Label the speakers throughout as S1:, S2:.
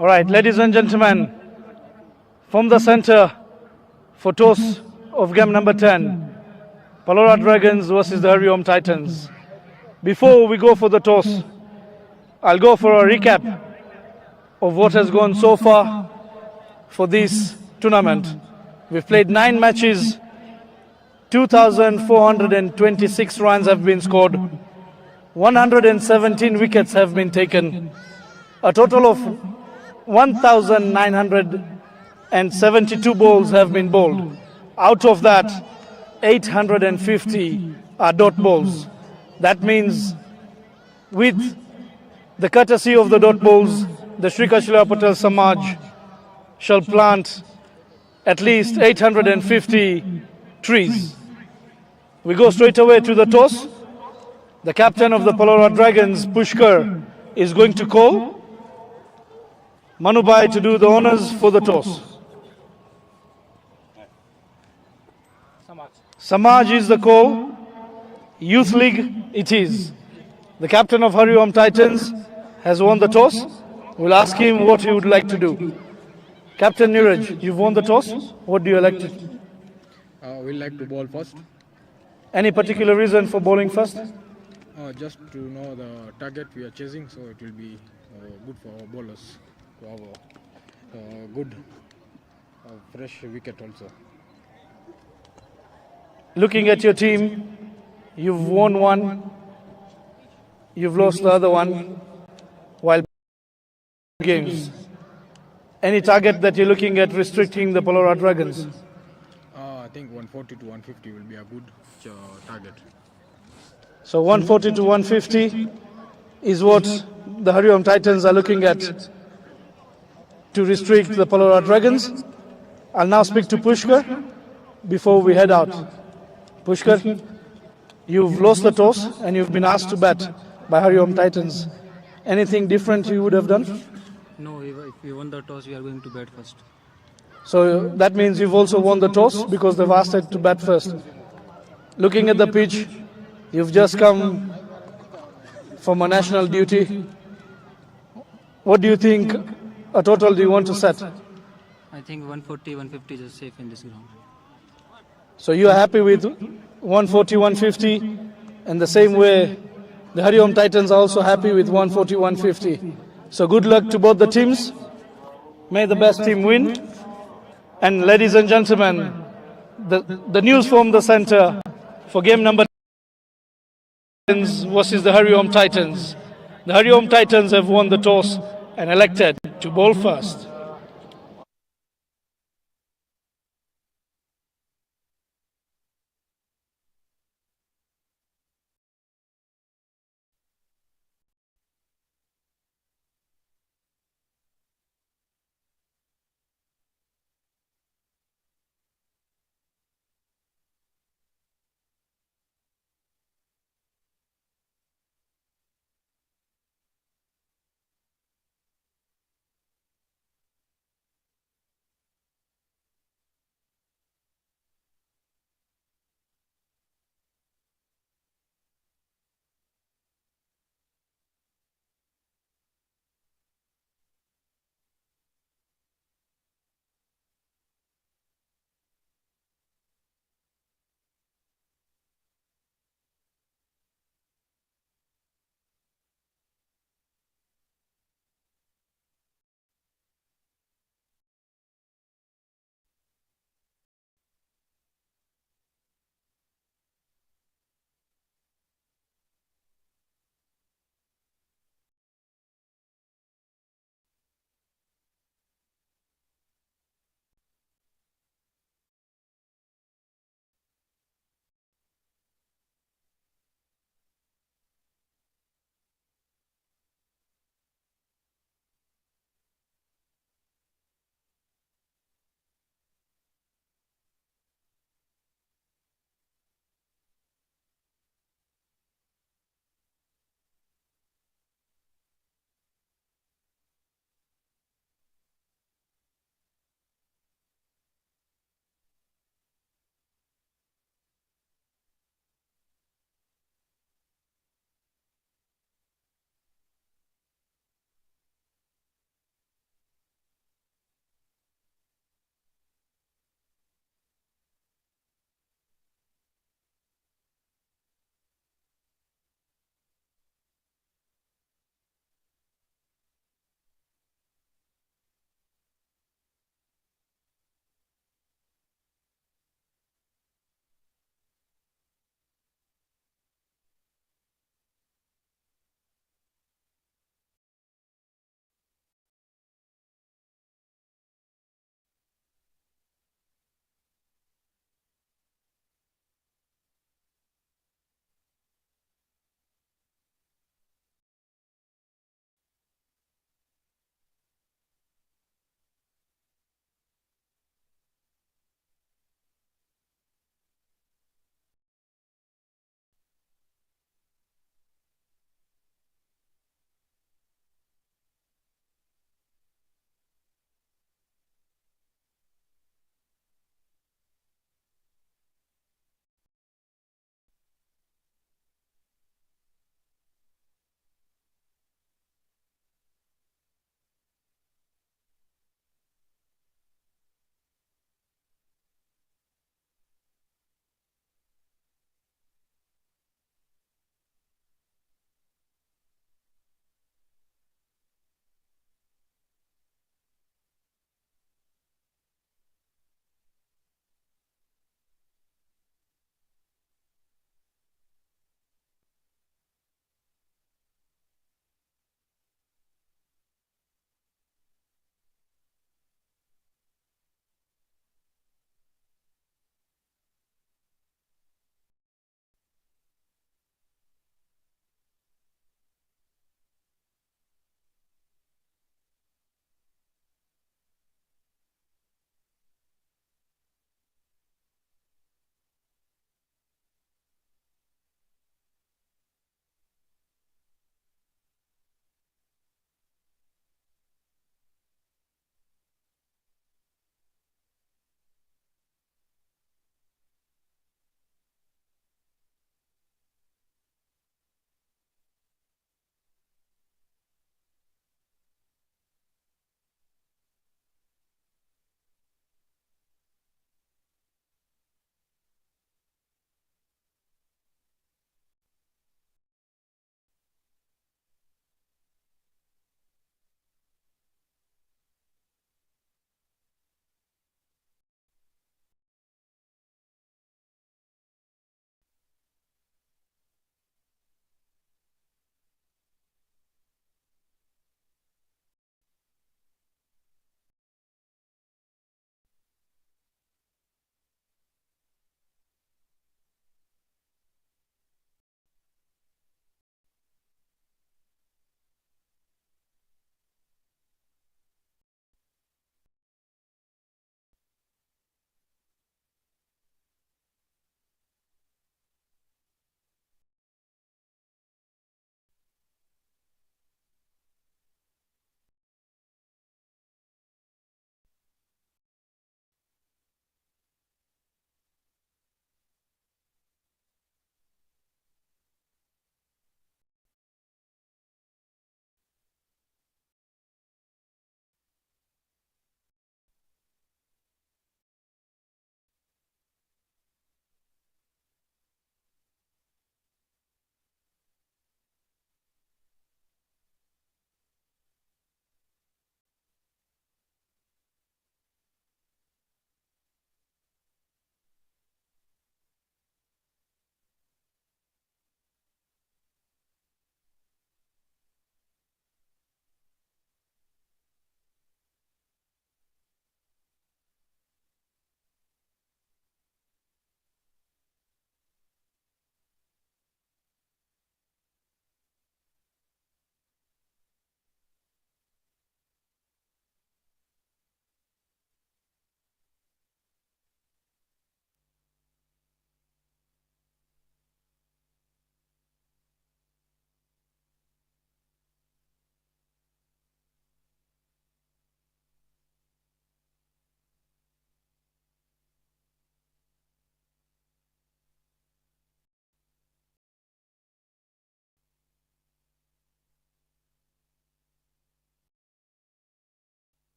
S1: All right, ladies and gentlemen, from the center for toss of game number 10, PALORA Dragons versus the HARIOM Titans. Before we go for the toss, I'll go for a recap of what has gone so far for this tournament. We've played 9 matches, 2,426 runs have been scored, 117 wickets have been taken, a total of 1,972 balls have been bowled. Out of that, 850 are dot balls. That means with the courtesy of the dot balls, the Sri Patel Samaj shall plant at least 850 trees. We go straight away to the toss. The captain of the PALORA Dragons, Pushkar, is going to call Manubhai to do the honors for the toss. Samaj is the call. Youth League it is. The captain of HARIOM Titans has won the toss. We'll ask him what he would like to do. Captain Neeraj, you've won the toss. What do you like to do?
S2: We like to bowl first.
S1: Any particular reason for bowling first?
S2: Just to know the target we are chasing, so it will be good for our bowlers to have a good fresh wicket also.
S1: Looking at your team, you've won one, you've lost the other one while games. Any target that you're looking at restricting the PALORA Dragons?
S2: I think 140 to 150 will be a good target.
S1: So 140 to 150 is what the HARIOM Titans are looking at to restrict the PALORA Dragons. I'll now speak to Pushkar before we head out. Pushkar, you've lost the toss and you've been asked to bat by HARIOM Titans. Anything different you would have done?
S3: No, if we won the toss, we are going to bat first.
S1: So that means you've also won the toss because they've asked it to bat first. Looking at the pitch, you've just come from a national duty. What do you think a total do you want to set?
S3: I think 140, 150 is safe in this ground.
S1: So you are happy with 140, 150, and the same way the HARIOM Titans are also happy with 140, 150. So good luck to both the teams. May the best team win. And ladies and gentlemen, the news from the center for game number 10 versus the HARIOM Titans. The HARIOM Titans have won the toss and elected to bowl first.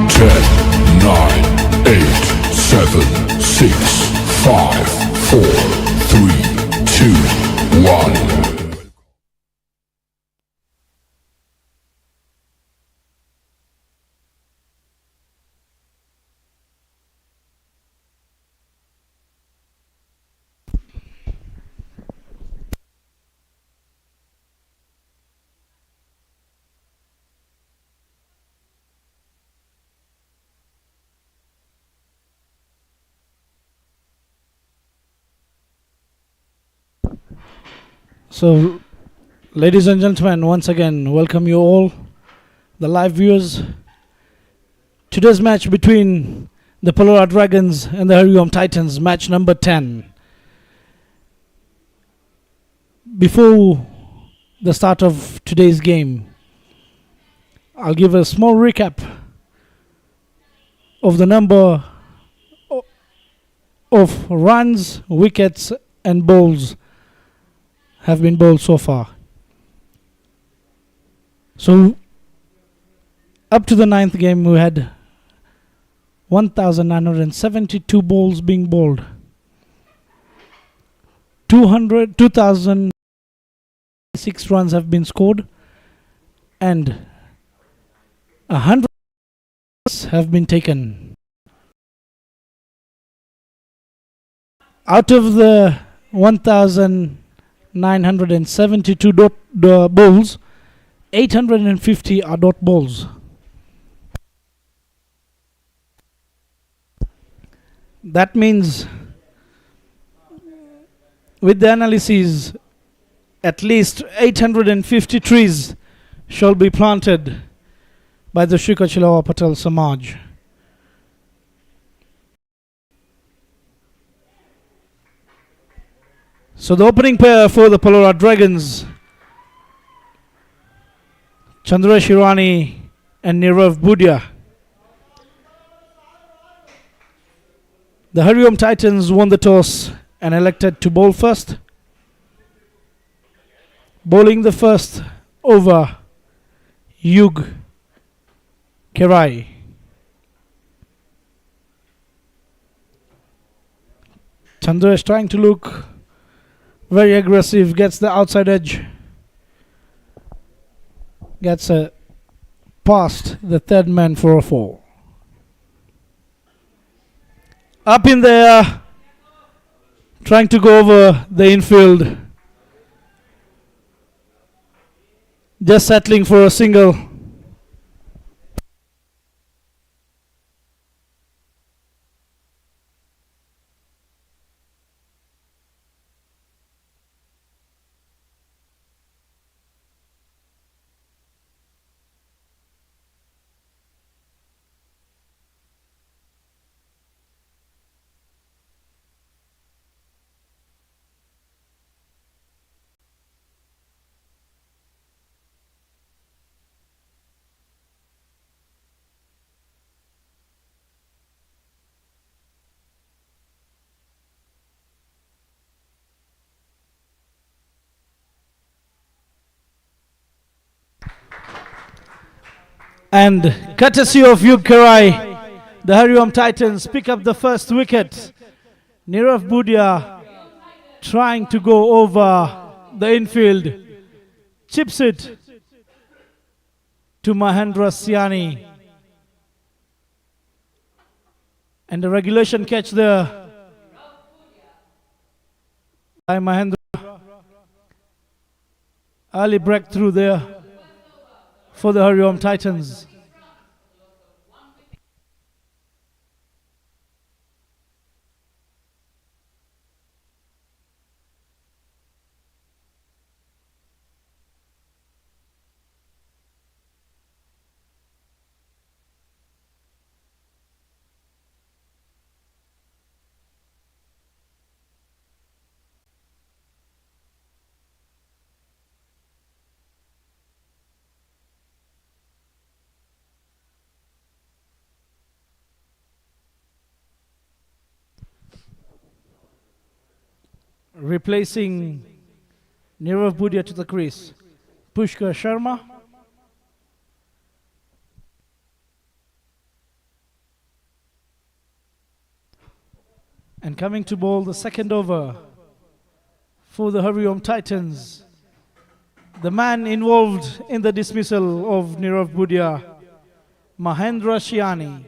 S4: 10, 9, 8, 7, 6, 5, 4, 3, 2, 1.
S1: So, ladies and gentlemen, once again, welcome you all, the live viewers. Today's match between the PALORA Dragons and the HARIOM Titans, match number 10. Before the start of today's game, I'll give a small recap of the number of runs, wickets and balls have been bowled so far. So up to the 9th game we had 1,972 balls being bowled. 2,006 runs have been scored and 100 have been taken. Out of the 1,972 balls, 850 are dot balls. That means, with the analysis, at least 850 trees shall be planted by the Shikachilawa Patel Samaj. So the opening pair for the PALORA Dragons, Chandresh Irani and Nirav Budia. The HARIOM Titans won the toss and elected to bowl first. Bowling the first over, Yug Kerai. Chandresh trying to look very aggressive, gets the outside edge, gets past the third man for a 4. Up in the air, trying to go over the infield, just settling for a single. And courtesy of Yug Kerai, the HARIOM Titans pick up the first wicket. Nirav Budia trying to go over the infield, chips it to Mahendra Siani. And the regulation catch there by Mahendra. Early breakthrough there for the HARIOM Titans. Replacing Nirav Budia to the crease, Pushkar Sharma. And coming to bowl the second over for the HARIOM Titans, the man involved in the dismissal of Nirav Budia, Mahendra Shiani.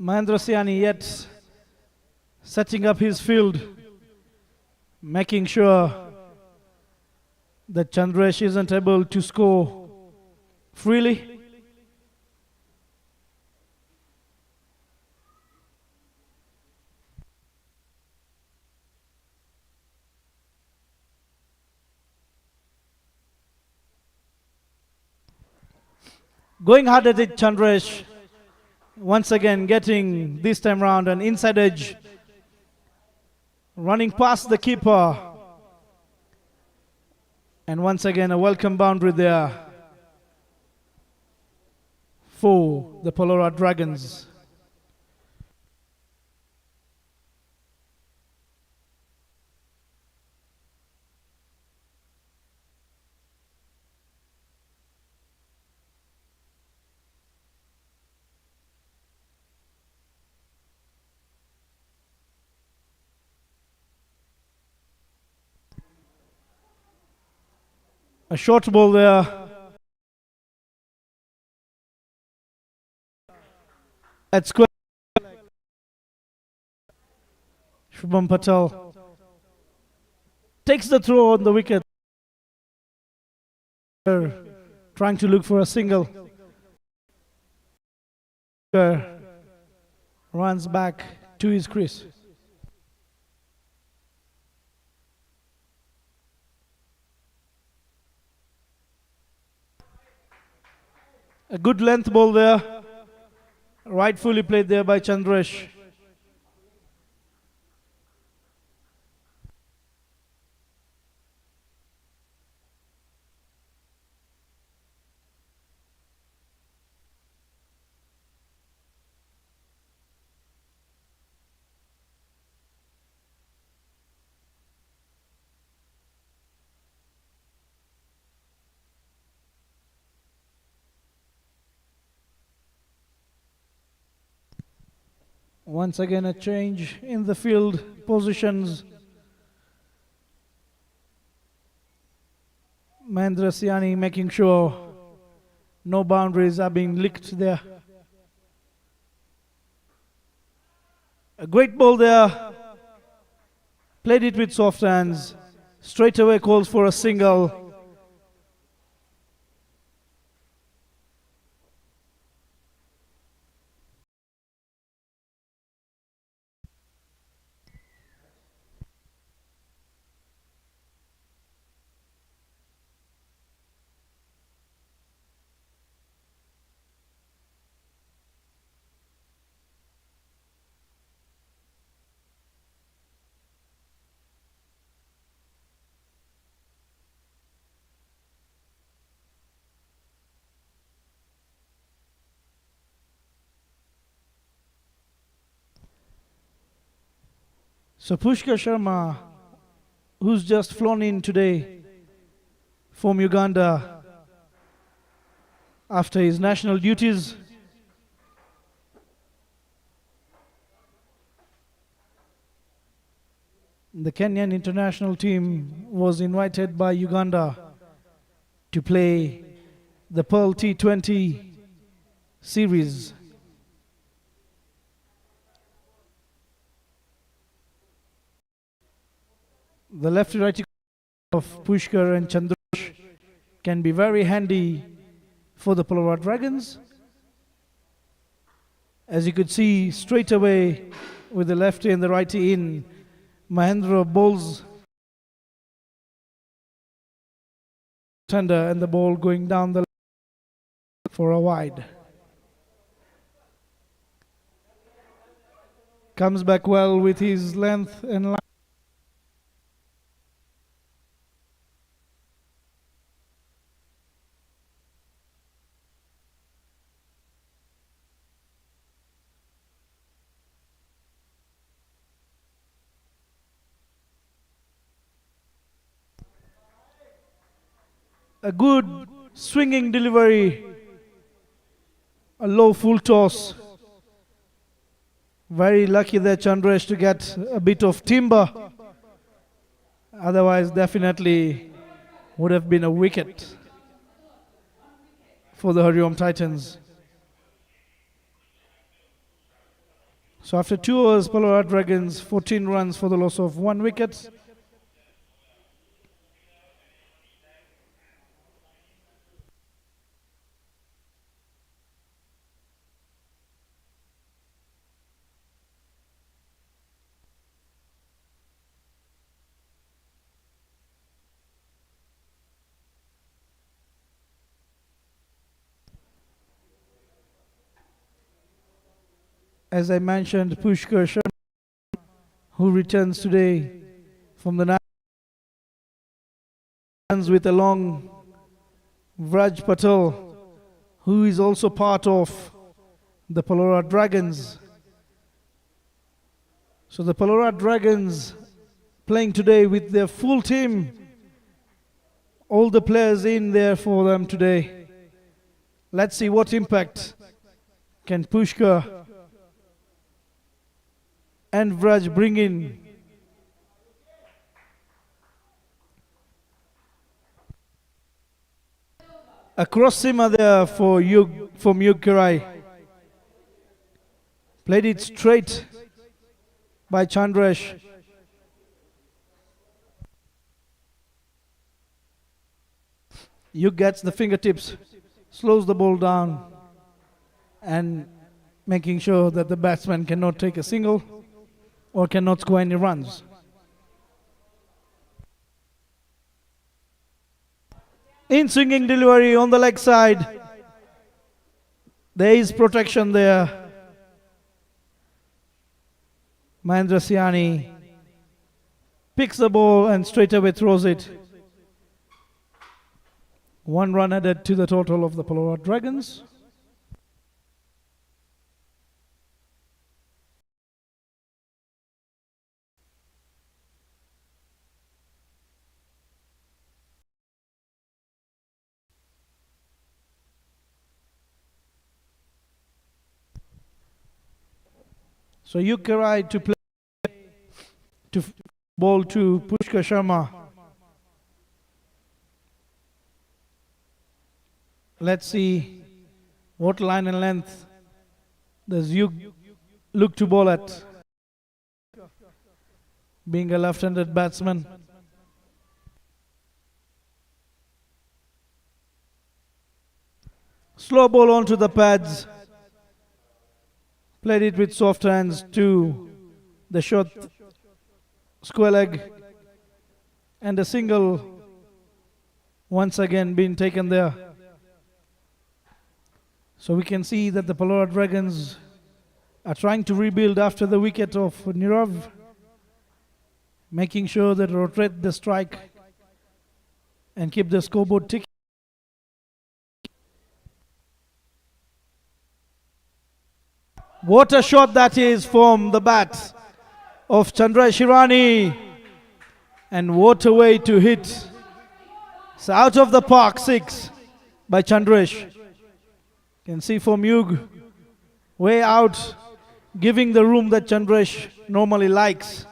S1: Mahendra Shiani yet setting up his field, making sure that Chandresh isn't able to score freely. Going hard at it, Chandresh. Once again getting this time round an inside edge, running past the keeper, and once again a welcome boundary there for the PALORA Dragons. A short ball there. At square leg. Shubham Patel takes the throw on the wicket. Trying to look for a single. Runs back to his crease. A good length ball there, rightfully played there by Chandresh. Once again a change in the field positions. Mahendra Shiani making sure no boundaries are being licked there. A great ball there. Played it with soft hands. Straight away calls for a single. So Pushkar Sharma, who's just flown in today from Uganda after his national duties, the Kenyan international team was invited by Uganda to play the Pearl T20 series. The lefty-righty of Pushkar and Chandresh can be very handy for the PALORA Dragons. As you could see straight away with the lefty and the righty in, Mahendra bowls tender and the ball going down the for a wide. Comes back well with his length and line. A good swinging delivery, a low full toss. Very lucky there Chandresh to get a bit of timber. Otherwise definitely would have been a wicket for the HARIOM Titans. So after 2 overs, PALORA Dragons 14 runs for the loss of 1 wicket. As I mentioned, Pushkar Sharma, who returns today from the Netherlands with along Vraj Patel, who is also part of the PALORA Dragons. So the PALORA Dragons playing today with their full team, all the players in there for them today. Let's see what impact can Pushkar and Vraj bring in. A cross seamer there for from Yug Karai. Played it straight by Chandresh. Yug gets the fingertips, slows the ball down and making sure that the batsman cannot take a single or cannot score any runs. In swinging delivery on the leg side. There is protection there. Mahendra Siani picks the ball and straight away throws it. 1 run added to the total of the PALORA Dragons. So Yug Karai to play to ball to Pushkar Sharma. Let's see what line and length does Yug look to bowl at, being a left-handed batsman. Slow ball onto the pads. Played it with soft hands to the short square leg, and a single once again being taken there. So we can see that the PALORA Dragons are trying to rebuild after the wicket of Nirav, making sure that rotate the strike and keep the scoreboard ticking. What a shot that is from the bat of Chandresh Hirani. And what a way to hit. It's out of the park, 6 by Chandresh. You can see from Yug, way out, giving the room that Chandresh normally likes.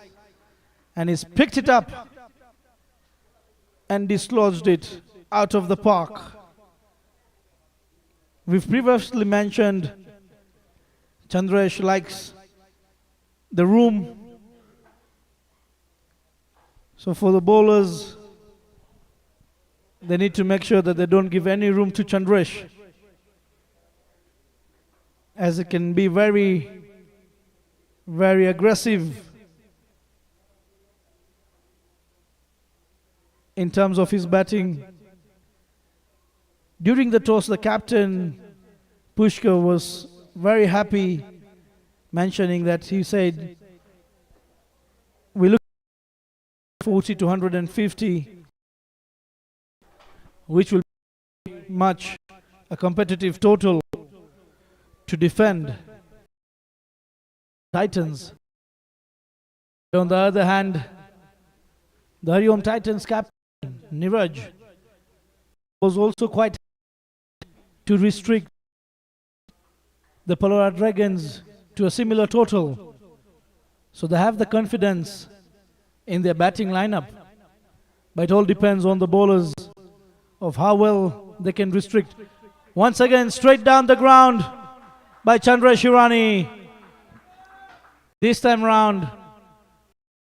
S1: And he's picked it up and dislodged it out of the park. We've previously mentioned Chandresh likes the room. So for the bowlers, they need to make sure that they don't give any room to Chandresh, as it can be very, very aggressive in terms of his batting. During the toss, the captain, Pushkar, was very happy, mentioning that he said, we look at 40 to 150, which will be much a competitive total to defend Titans. On the other hand, the HARIOM Titans captain, Niraj, was also quite to restrict the PALORA Dragons to a similar total. So they have the confidence in their batting lineup. But it all depends on the bowlers of how well they can restrict. Once again, straight down the ground by Chandresh Irani. This time round,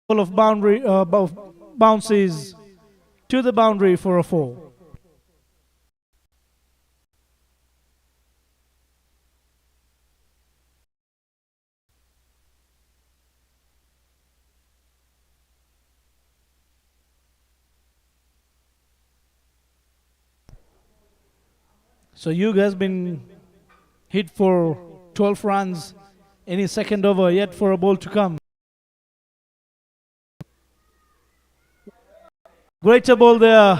S1: full of boundary bounces to the boundary for a 4. So Yug has been hit for 12 runs in his second over, yet for a ball to come. Greater ball there,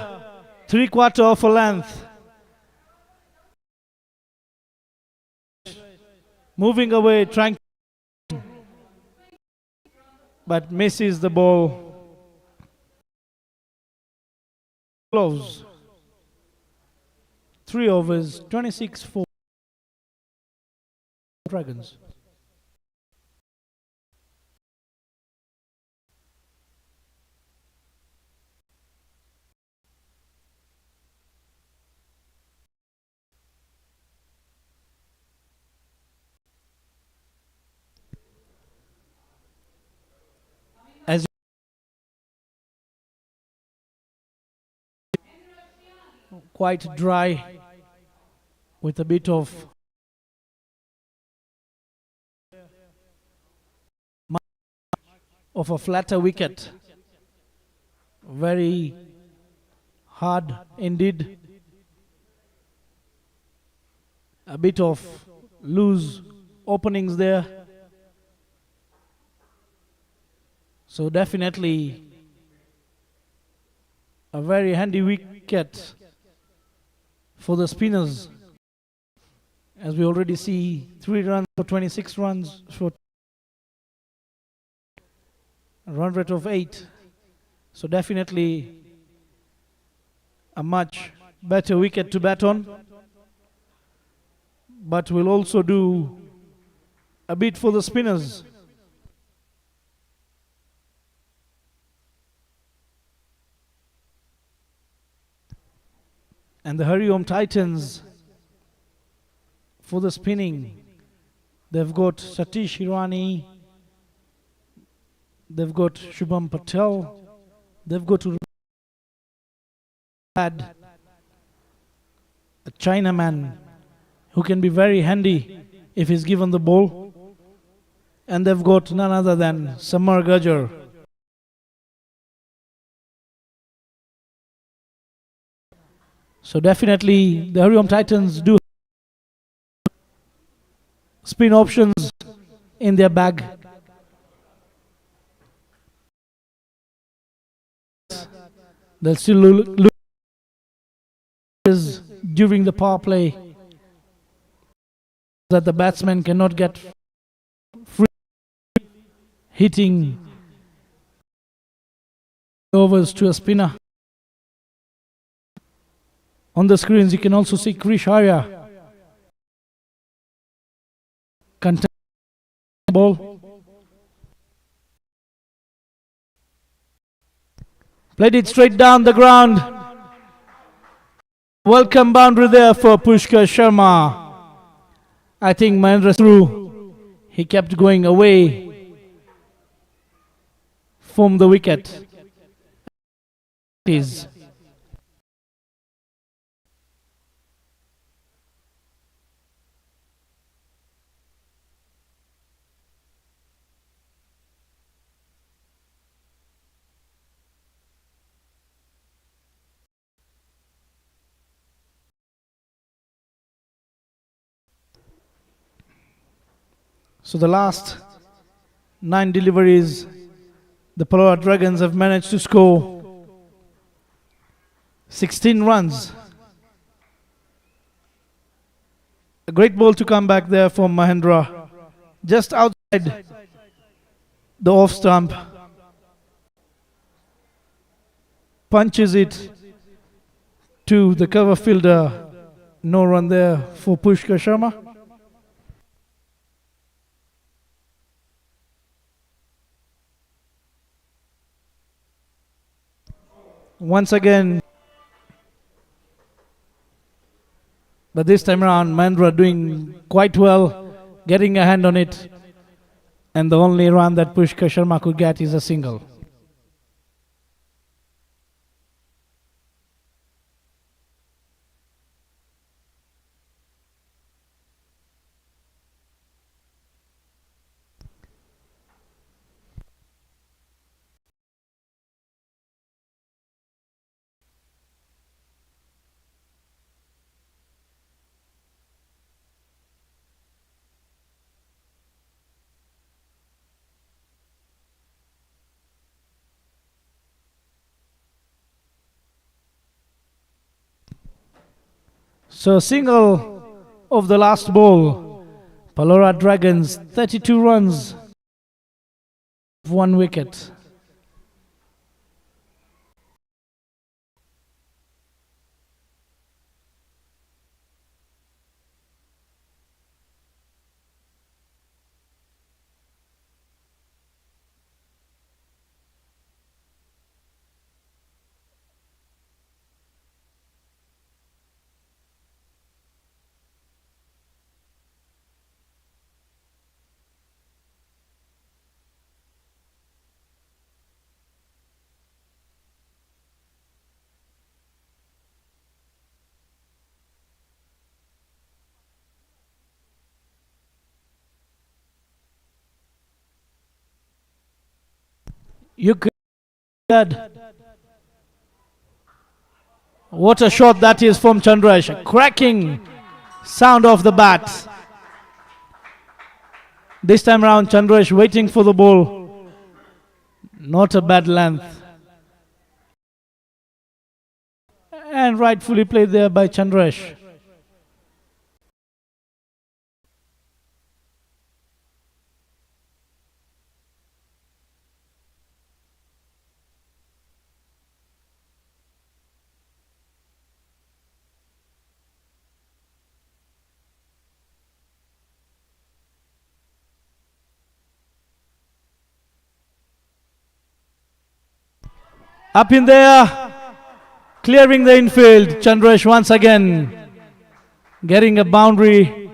S1: 3/4 of a length. Moving away, trying, but misses the ball. Close. 3 overs, 26 for Dragons. As quite dry with a bit of a flatter wicket. Very hard indeed. A bit of loose openings there. So definitely a very handy wicket for the spinners, as we already see 3 runs for 26 runs for a run rate of 8. So definitely a much better wicket to bat on, but we'll also do a bit for the spinners. And the HARIOM Titans, for the spinning, they've got Satish Irani, they've got Shubham Patel, they've got to add a Chinaman who can be very handy if he's given the ball, and they've got none other than Samar Gajjar. So definitely the HARIOM Titans do spin options in their bag. They'll still look during the power play that the batsman cannot get free hitting overs to a spinner. On the screens, you can also see Krish Arya contesting the ball. Played it straight down the ground. Welcome boundary there for Pushkar Sharma. I think Mahendra through. He kept going away from the wicket. Is so the last 9 deliveries, the PALORA Dragons have managed to score 16 runs. A great ball to come back there from Mahendra. Just outside the off stump. Punches it to the cover fielder. No run there for Pushkar Sharma. Once again, but this time around Mahendra doing quite well, getting a hand on it, and the only run that Pushkar Sharma could get is a single. So single of the last ball. PALORA Dragons 32 runs, 1 wicket. You could. What a shot that is from Chandrash. Cracking sound of the bat. This time around Chandrash waiting for the ball. Not a bad length. And rightfully played there by Chandrash. Up in there, clearing the infield. Chandrash once again getting a boundary.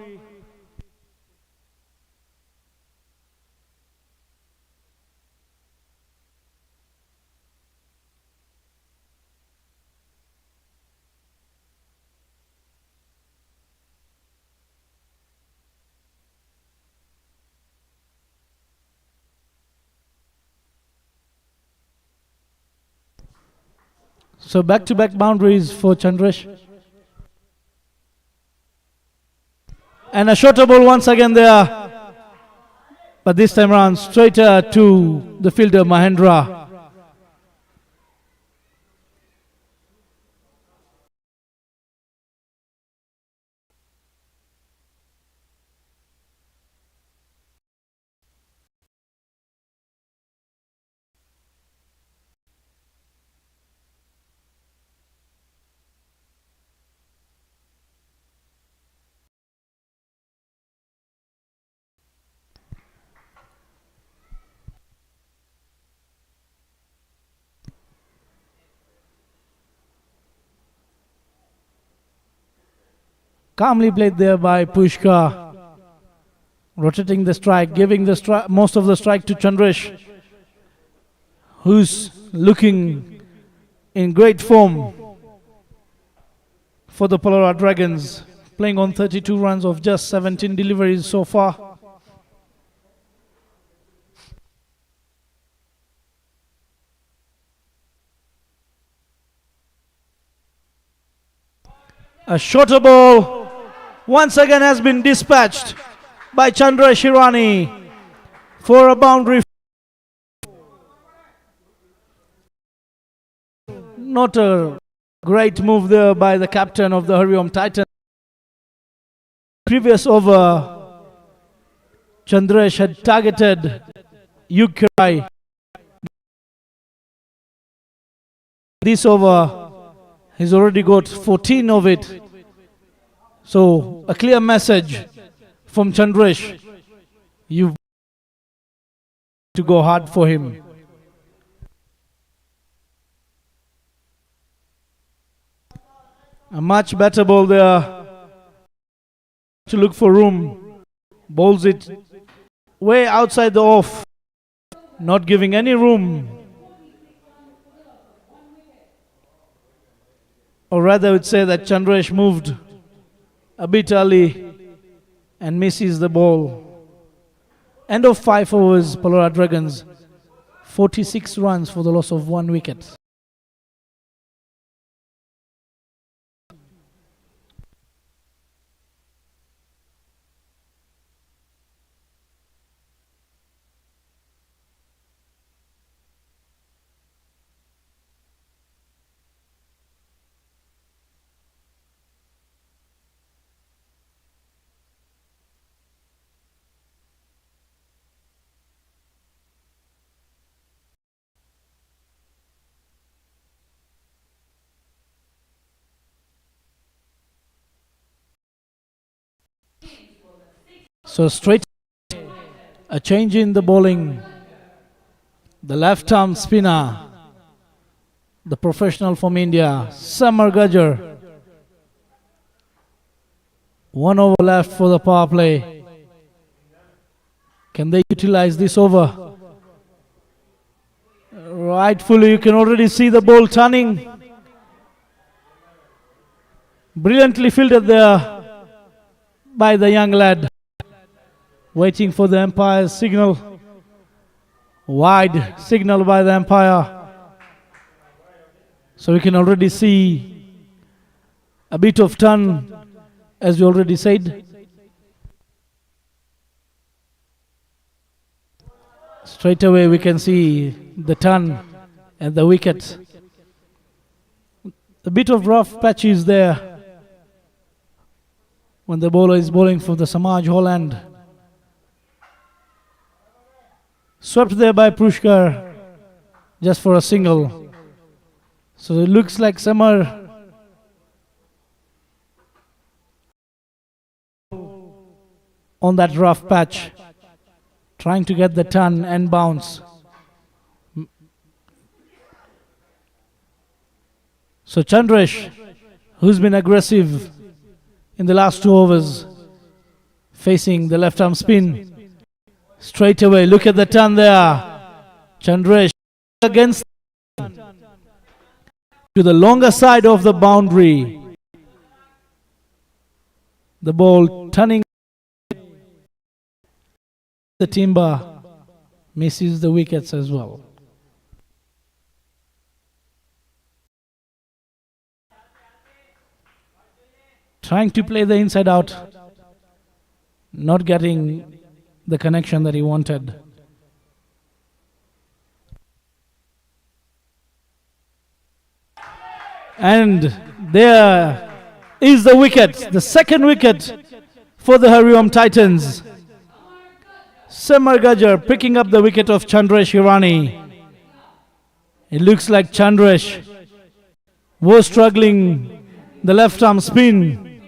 S1: So back-to-back boundaries for Chandrash. And a shorter ball once again there. But this time around straighter to the fielder Mahendra. Calmly played there by Pushkar. rotating the strike, giving the most of the strike to Chandresh, who's looking in great form for the PALORA Dragons, playing on 32 runs of just 17 deliveries so far. A shorter ball once again has been dispatched by Chandresh Hirani for a boundary. Not a great move there by the captain of the HARIOM Titans. Previous over, Chandresh had targeted Yugkirai. This over, he's already got 14 of it. So a clear message from Chandresh. You've to go hard for him. A much better ball there. To look for room. Bowls it way outside the off. Not giving any room. Or rather I would say that Chandresh moved a bit early and misses the ball. End of 5 overs, PALORA Dragons. 46 runs for the loss of 1 wicket. So straight a change in the bowling. The left arm spinner, the professional from India, Samar Gajjar. 1 over left for the power play. Can they utilize this over? Rightfully, you can already see the ball turning. Brilliantly fielded there by the young lad. Waiting for the umpire's signal. Wide signal by the umpire. So we can already see a bit of turn, as we already said. Straight away we can see the turn and the wicket. A bit of rough patches there when the bowler is bowling for the Samaj Holland. Swept there by Pushkar just for a single. So it looks like Samar on that rough patch, trying to get the turn and bounce. So Chandresh, who's been aggressive in the last 2 overs, facing the left arm spin. Straight away, look at the turn there. Chandresh against to the longer side of the boundary. The ball turning the timber, misses the wickets as well. Trying to play the inside out, not getting the connection that he wanted. And there is the wicket, the second wicket for the HARIOM Titans. Samar Gajjar picking up the wicket of Chandresh Hirani. It looks like Chandresh was struggling the left arm spin.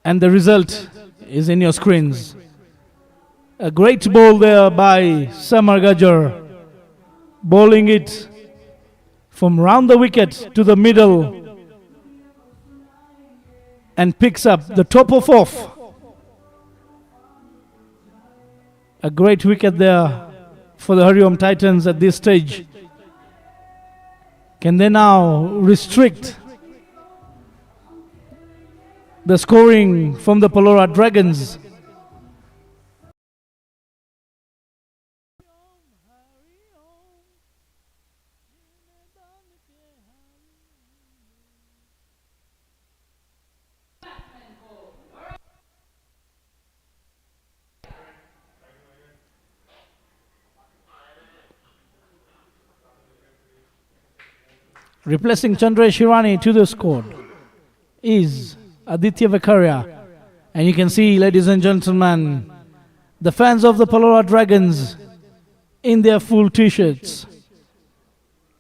S1: And the result is in your screens. A great ball there by Samar Gajjar, bowling it from round the wicket to the middle and picks up the top of off. A great wicket there for the HARIOM Titans at this stage. Can they now restrict the scoring from the PALORA Dragons? Replacing Chandresh Hirani to the squad is Aditya Vekaria. And you can see, ladies and gentlemen, the fans of the PALORA Dragons in their full t-shirts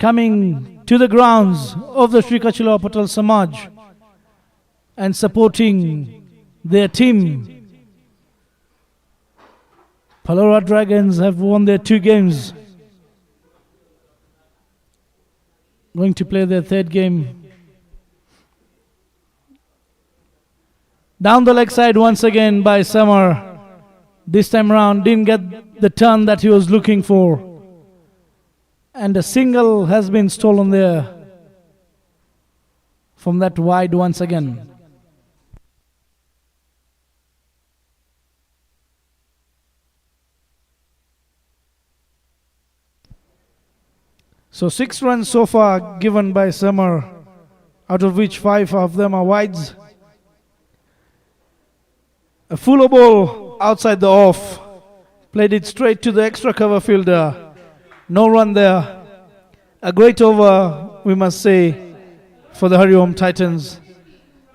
S1: coming to the grounds of the Sri Kachula Patel Samaj and supporting their team. PALORA Dragons have won their 2 games. Going to play their 3rd game. Down the leg side once again by Samar. This time around didn't get the turn that he was looking for. And a single has been stolen there from that wide once again. So 6 runs so far given by Samar, out of which 5 of them are wides. A fuller ball outside the off. Played it straight to the extra cover fielder. No run there. A great over, we must say, for the HARIOM Titans.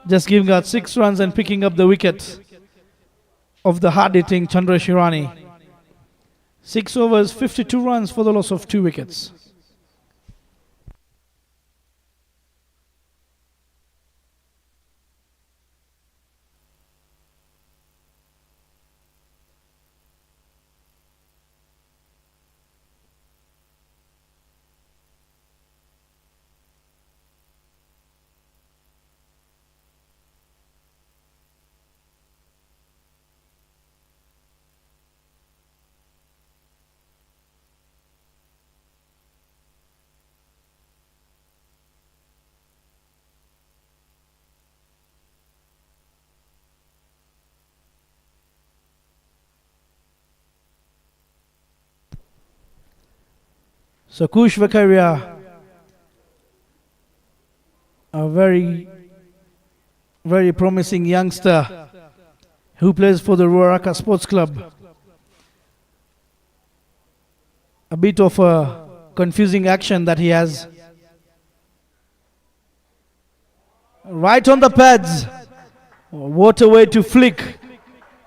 S1: Just giving out 6 runs and picking up the wicket of the hard-hitting Chandresh Hirani. 6 overs, 52 runs for the loss of 2 wickets. So Kush Vakaria, a very promising youngster who plays for the Ruaraka Sports Club. A bit of a confusing action that he has. Right on the pads. What a way to flick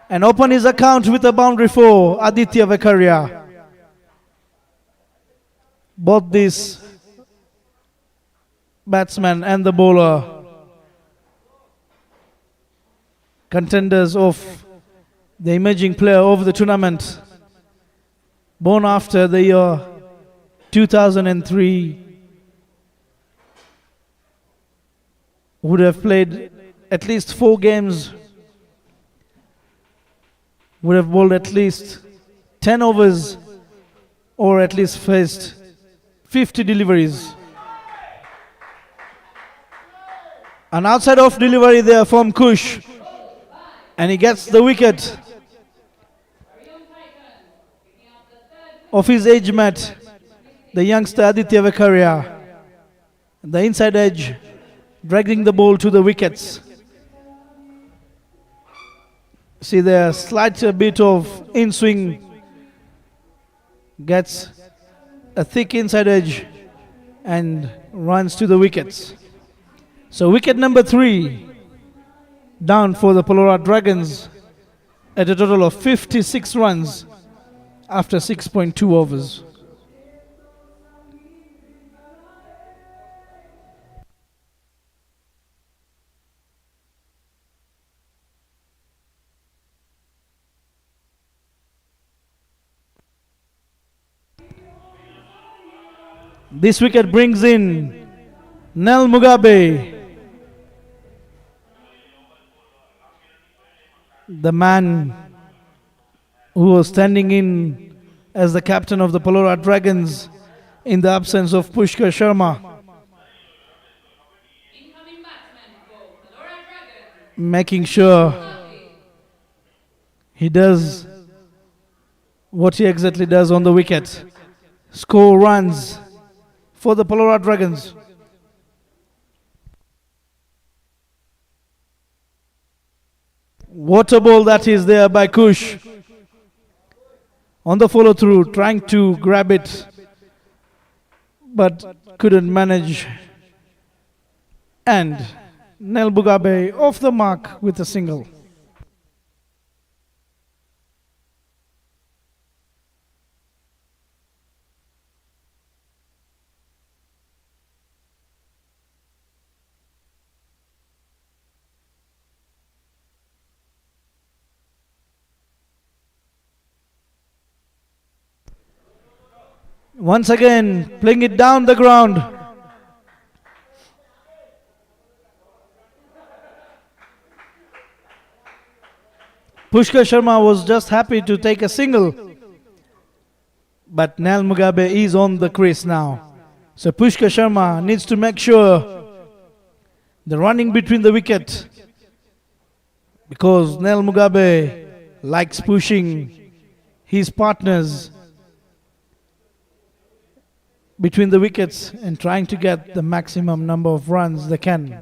S1: and open his account with a boundary for Aditya Vekaria. Both this batsman and the bowler, contenders of the emerging player of the tournament, born after the year 2003, would have played at least 4 games, would have bowled at least 10 overs, or at least faced 50 deliveries. An outside off delivery there from Kush, and he gets the wicket of his age mate, the youngster Aditya Vekaria. The inside edge dragging the ball to the wickets. See there, slight bit of in swing, gets a thick inside edge and runs to the wickets. So wicket number 3 down for the PALORA Dragons at a total of 56 runs after 6.2 overs. This wicket brings in Nel Mugabe, the man who was standing in as the captain of the PALORA Dragons in the absence of Pushkar Sharma. Making sure he does what he exactly does on the wicket. Score runs for the PALORA Dragons. What a ball that is there by Kush. On the follow through, trying to grab it, but couldn't manage. And Nel Mugabe off the mark with a single. Once again, playing it down the ground. Pushkar Sharma was just happy to take a single. But Nel Mugabe is on the crease now. So Pushkar Sharma needs to make sure the running between the wicket, because Nel Mugabe likes pushing his partners between the wickets and trying to get the maximum number of runs they can.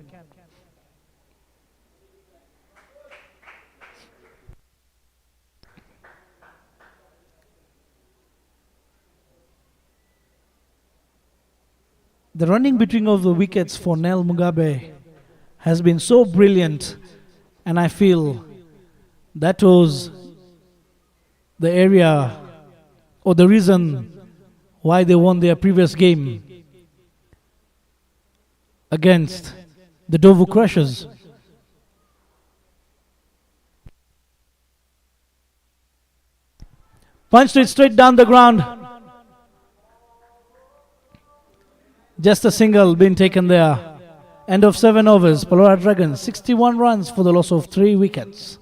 S1: The running between of the wickets for Nel Mugabe has been so brilliant, and I feel that was the area or the reason why they won their previous game against the Dovu Crushers. Punched it straight down the ground. Just a single being taken there. End of 7 overs. PALORA Dragons 61 runs for the loss of 3 wickets.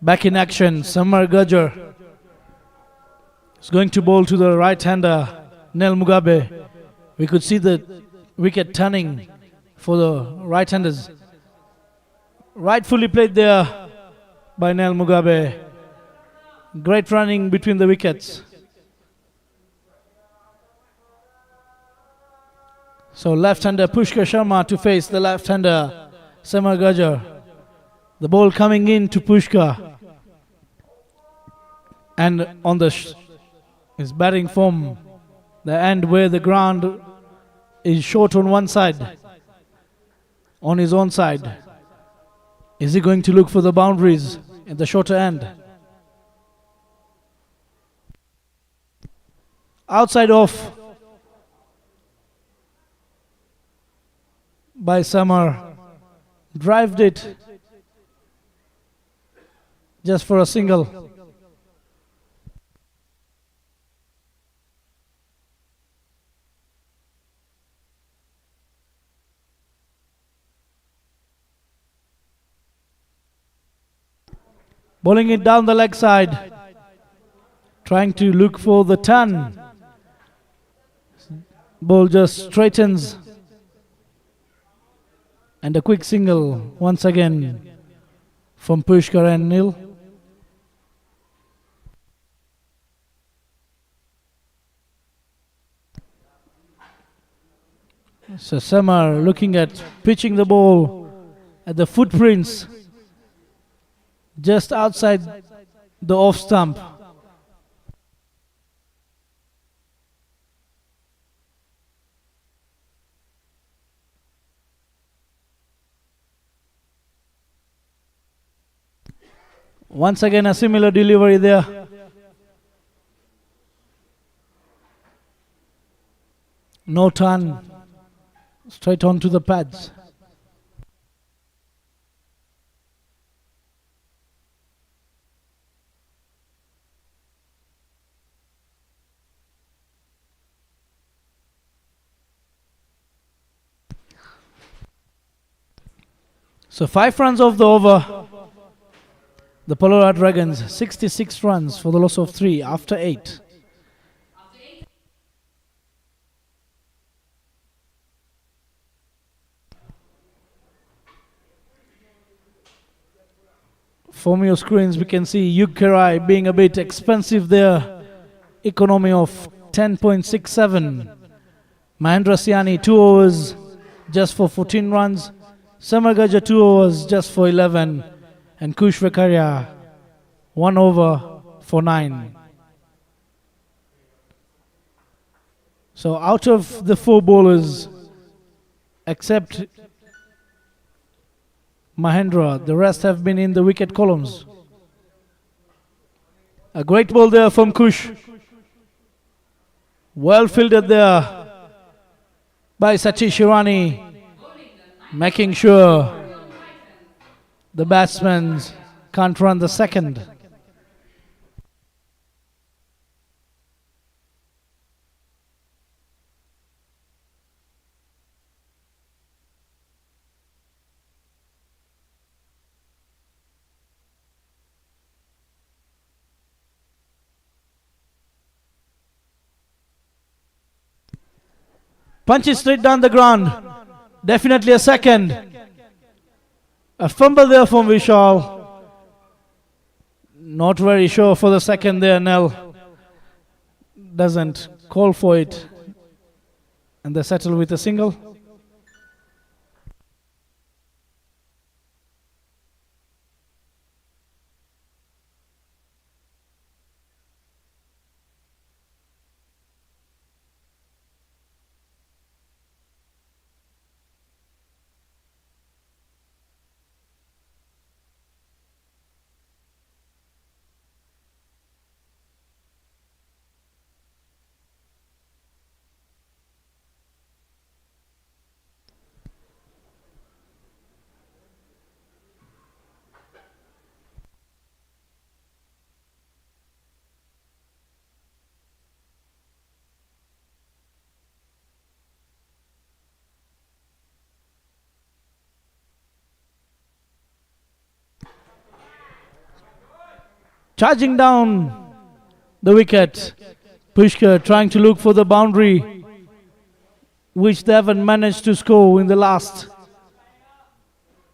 S1: Back in action, Samar Gajjar is going to bowl to the right-hander, Nel Mugabe. We could see the wicket turning for the right-handers. Rightfully played there by Nel Mugabe. Great running between the wickets. So left-hander Pushkar Sharma to face the left-hander Samar Gajjar. The ball coming in to Pushkar. And on the his batting form, the end where the ground is short on one side, on his own side. Is he going to look for the boundaries in the shorter end? Outside off by Samar. Drived it just for a single. Bowling it down the leg side, trying to look for the turn. Ball just straightens. And a quick single once again from Pushkar and Nil. So Samar looking at pitching the ball at the footprints just outside the off stump. Once again a similar delivery there. No turn, straight on to the pads. So 5 runs off the over. The PALORA Dragons 66 runs for the loss of 3 after 8. From your screens we can see Yugkerai being a bit expensive there. Economy of 10.67. Mahendra Siani 2 overs just for 14 runs. Samargaja 2 overs just for 11. And Kush Vekaria 1 over for 9. So out of the 4 bowlers, except Mahendra, the rest have been in the wicket columns. A great ball there from Kush. Well fielded there by Satish Irani, making sure the batsmen can't run the second. Punches straight down the ground. Definitely a second. A fumble there from Vishal. Not very sure for the second there, Nell. Doesn't call for it. And they settle with a single. Charging down the wicket. Pushkar trying to look for the boundary, which they haven't managed to score in the last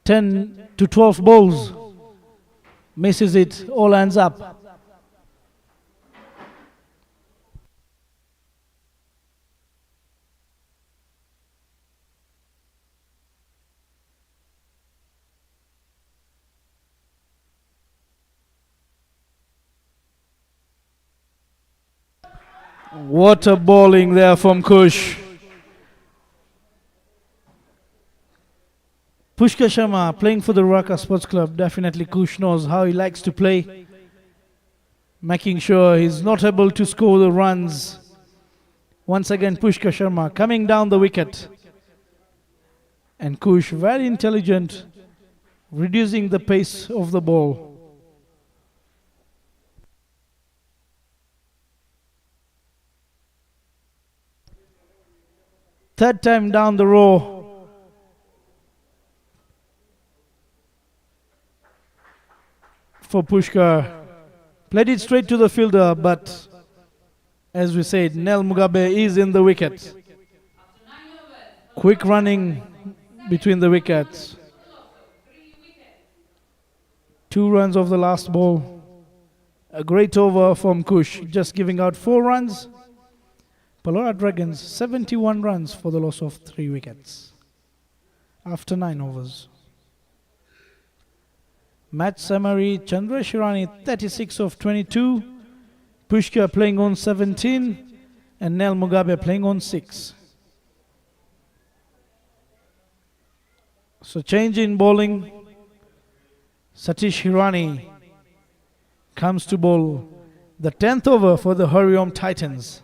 S1: 10 to 12 balls. Misses it, all ends up. What a bowling there from Kush. Pushkar Sharma playing for the Raka Sports Club. Definitely Kush knows how he likes to play, making sure he's not able to score the runs. Once again Pushkar Sharma coming down the wicket. And Kush very intelligent, reducing the pace of the ball. Third time down the row. For Pushkar. Played it straight to the fielder, but as we said, Nel Mugabe is in the wicket. Quick running between the wickets. 2 runs of the last ball. A great over from Kush, just giving out 4 runs. PALORA Dragons 71 runs for the loss of 3 wickets after 9 overs. Match summary: Chandresh Hirani 36 of 22, Pushkar playing on 17 and Nel Mugabe playing on 6. So change in bowling. Satish Hirani comes to bowl the 10th over for the HARIOM Titans.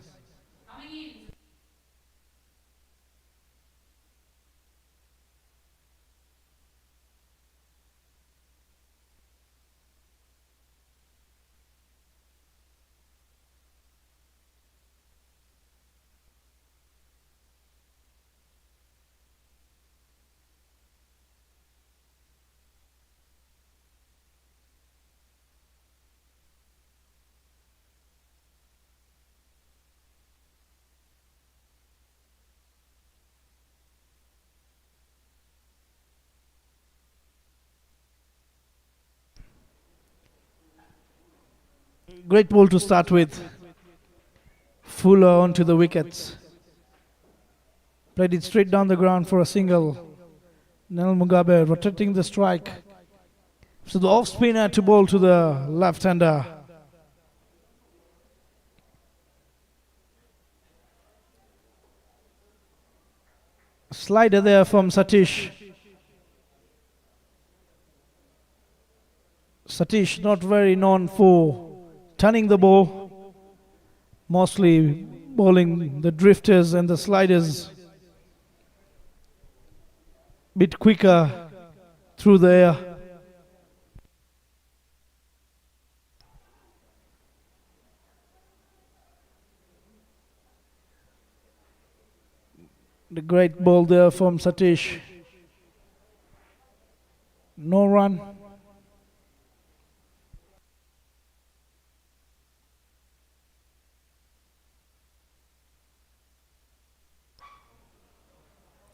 S1: Great ball to start with. Fuller onto the wickets. Played it straight down the ground for a single. Nel Mugabe rotating the strike. So the off spinner to bowl to the left-hander. Slider there from Satish. Satish not very known for turning the ball, mostly bowling the drifters and the sliders bit quicker through the air. The great ball there from Satish. No run.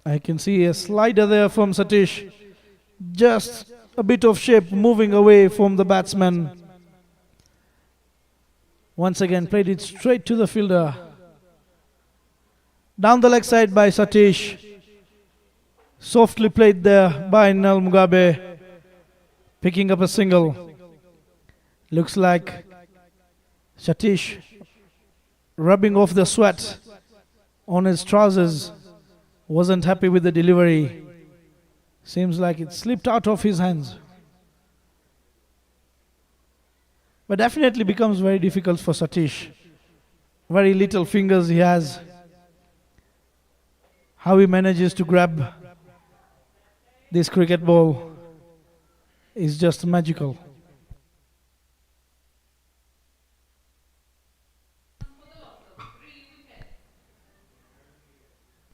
S1: I can see a slider there from Satish. Just a bit of shape moving away from the batsman. Once again played it straight to the fielder. Down the leg side by Satish. Softly played there by Nel Mugabe. Picking up a single. Looks like Satish rubbing off the sweat on his trousers. Wasn't happy with the delivery. Seems like it slipped out of his hands. But definitely becomes very difficult for Satish. Very little fingers he has. How he manages to grab this cricket ball is just magical.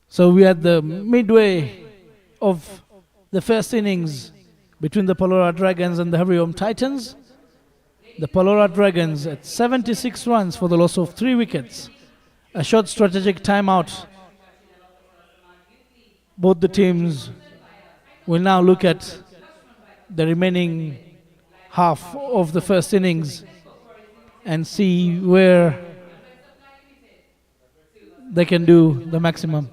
S1: So we are at the midway of the first innings between the PALORA Dragons and the HARIOM Titans. The PALORA Dragons at 76 runs for the loss of 3 wickets. A short strategic timeout. Both the teams will now look at the remaining half of the first innings and see where they can do the maximum.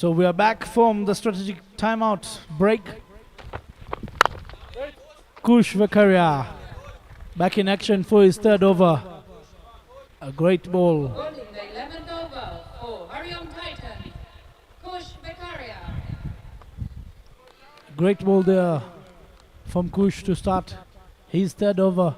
S1: So we are back from the strategic timeout break. Kush Vakaria back in action for his third over. A great ball.
S5: Bowling the 11th over for HARIOM Titans, Kush Vakaria.
S1: Great ball there from Kush to start his third over.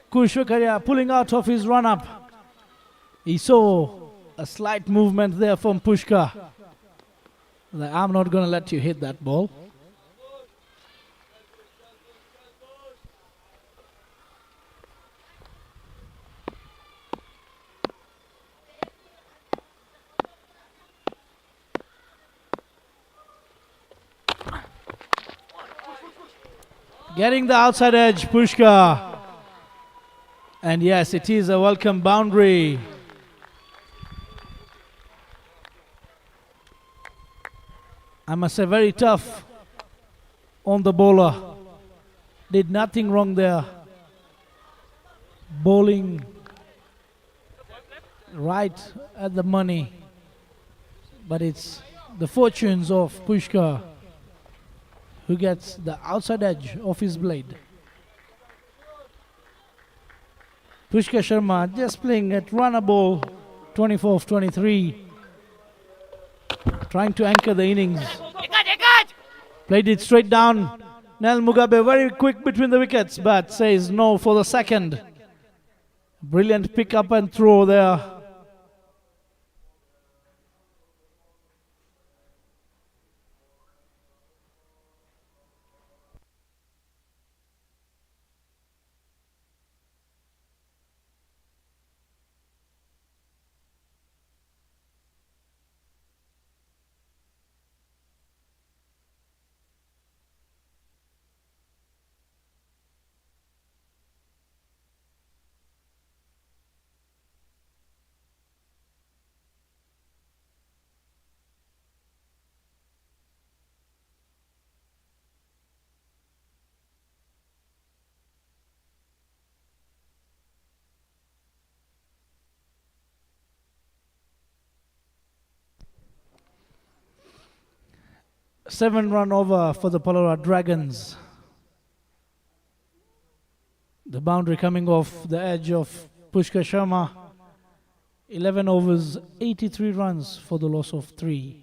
S1: Kush Vakaria pulling out of his run-up. He saw a slight movement there from Pushkar. Like, I'm not going to let you hit that ball. Getting the outside edge, Pushkar. And yes, it is a welcome boundary. I must say, very tough on the bowler. Did nothing wrong there. Bowling right at the money. But it's the fortunes of Pushkar who gets the outside edge of his blade. Pushkar Sharma just playing at runner ball 24 of 23. Trying to anchor the innings. Played it straight down. Nel Mugabe very quick between the wickets, but says no for the second. Brilliant pick up and throw there. Seven-run over for the PALORA Dragons. The boundary coming off the edge of Pushkar Sharma. 11 overs, 83 runs for the loss of 3.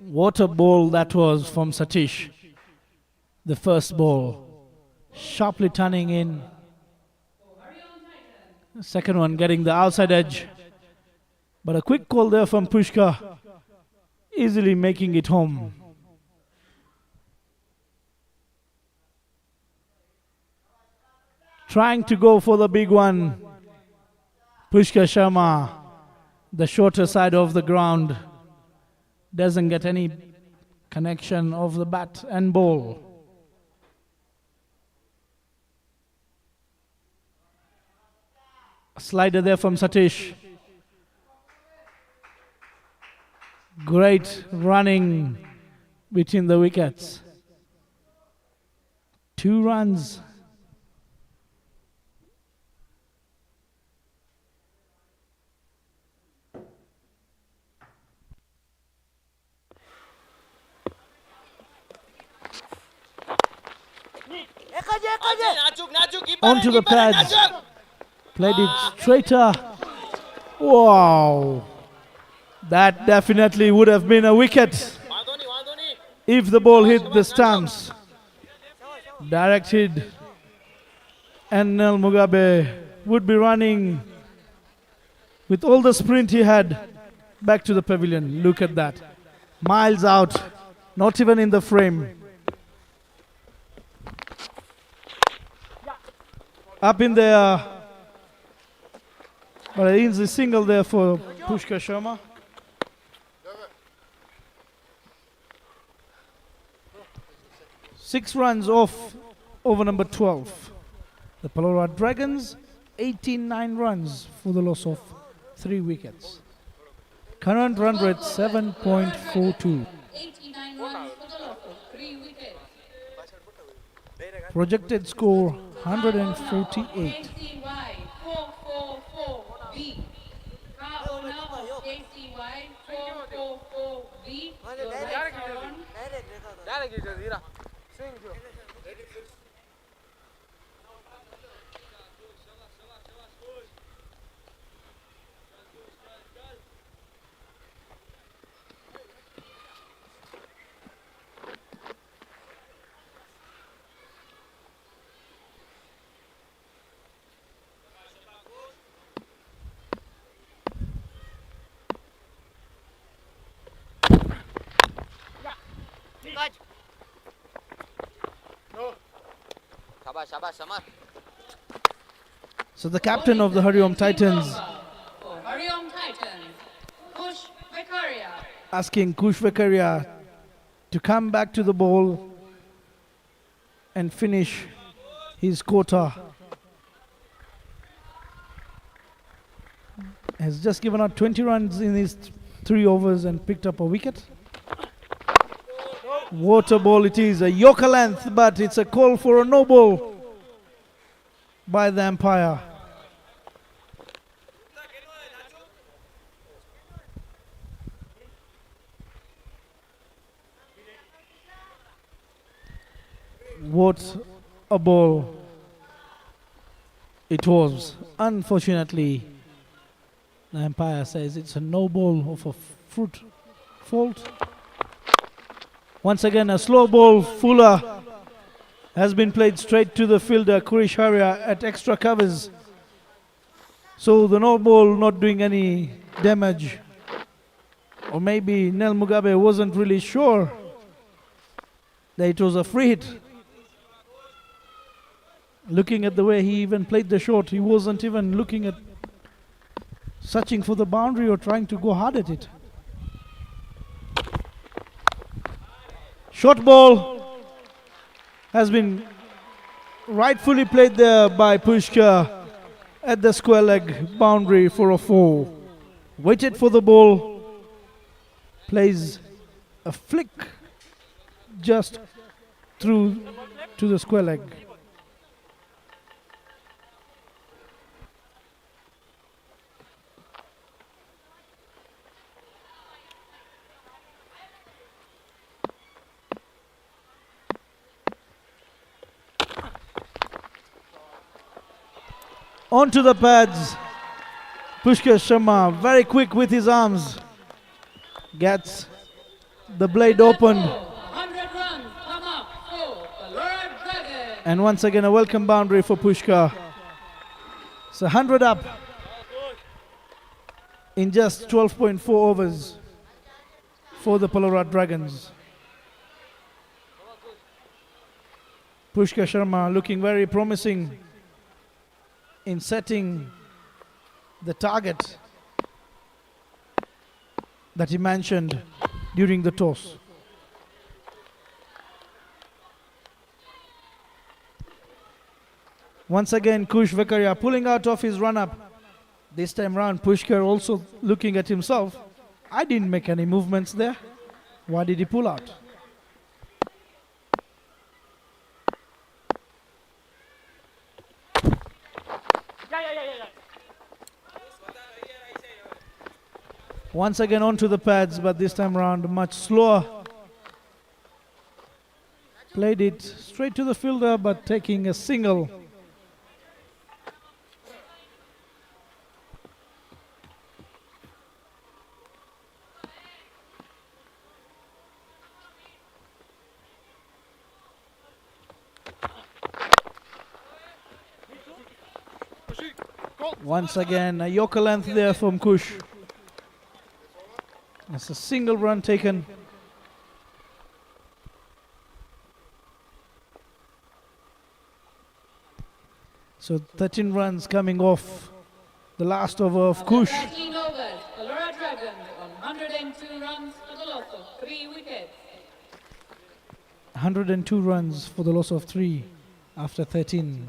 S1: What a ball that was from Satish. The first ball. Sharply turning in. The second one getting the outside edge. But a quick call there from Pushkar. Easily making it home. Trying to go for the big one. Pushkar Sharma, the shorter side of the ground, doesn't get any connection of the bat and ball. A slider there from Satish. Great running between the wickets. 2 runs. Onto the pads. Played it straighter. Wow. That definitely would have been a wicket if the ball hit the stumps. Directed. And Nel Mugabe would be running with all the sprint he had back to the pavilion. Look at that. Miles out. Not even in the frame. Up in there. But an easy single there for Pushkar Sharma. Six runs off over number 12. The Palora Dragons, 18-9 runs for the loss of 3 wickets. Current run rate 7.42.
S5: 89 runs for the loss of 3 wickets.
S1: Projected score 148.
S5: KCY 444B. Car owner of KCY 444B. Your rights are on.
S1: So the captain of the HARIOM Titans
S5: HARIOM Titans. Kush Vekaria.
S1: asking Kush Vekaria to come back to the ball and finish his quota. Has just given out 20 runs in his 3 overs and picked up a wicket. Water ball it is, a Yorker length, but it's a call for a no ball by the umpire. What a ball it was. Unfortunately, the umpire says it's a no ball of a fruit fault. Once again, a slow ball, Fuller, has been played straight to the fielder, Kurish Haria, at extra covers. So the no ball not doing any damage. Or maybe Nel Mugabe wasn't really sure that it was a free hit. Looking at the way he even played the shot, he wasn't even looking at searching for the boundary or trying to go hard at it. Short ball has been rightfully played there by Pushkar at the square leg boundary for a 4. Waited for the ball, plays a flick just through to the square leg. Onto the pads. Pushkar Sharma, very quick with his arms. Gets the blade opened.
S5: 100 runs come up for PALORA Dragons.
S1: And once again, a welcome boundary for Pushkar. So 100 up in just 12.4 overs for the PALORA Dragons. Pushkar Sharma looking very promising in setting the target that he mentioned during the toss. Once again, Kush Vekaria pulling out of his run-up. This time round, Pushkar also looking at himself. I didn't make any movements there. Why did he pull out? Once again onto the pads, but this time round much slower. Played it straight to the fielder, but taking a single. Once again, a Yorker length there from Kush. It's a single run taken. So 13 runs coming off the last over of Kush.
S5: 13 overs, PALORA Dragons on 102 runs for the loss of 3 wickets.
S1: 102 runs for the loss of 3 after 13.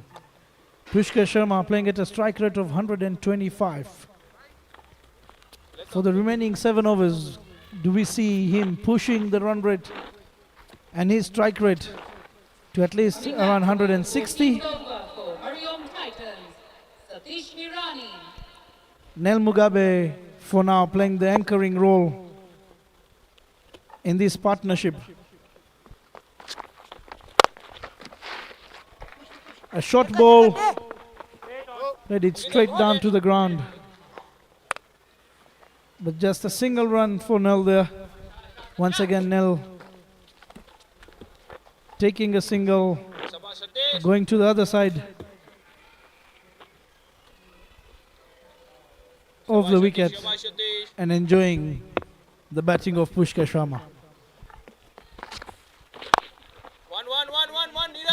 S1: Pushkar Sharma playing at a strike rate of 125. For the remaining 7 overs, do we see him pushing the run rate and his strike rate to at least around 160?
S5: 14th over for HARIOM Titans, Satish Nirani.
S1: Nel Mugabe for now playing the anchoring role in this partnership. A short ball, played it straight down to the ground. But just a single run for Nel there. Once again, Nel taking a single, going to the other side of the wicket and enjoying the batting of Pushkar Sharma.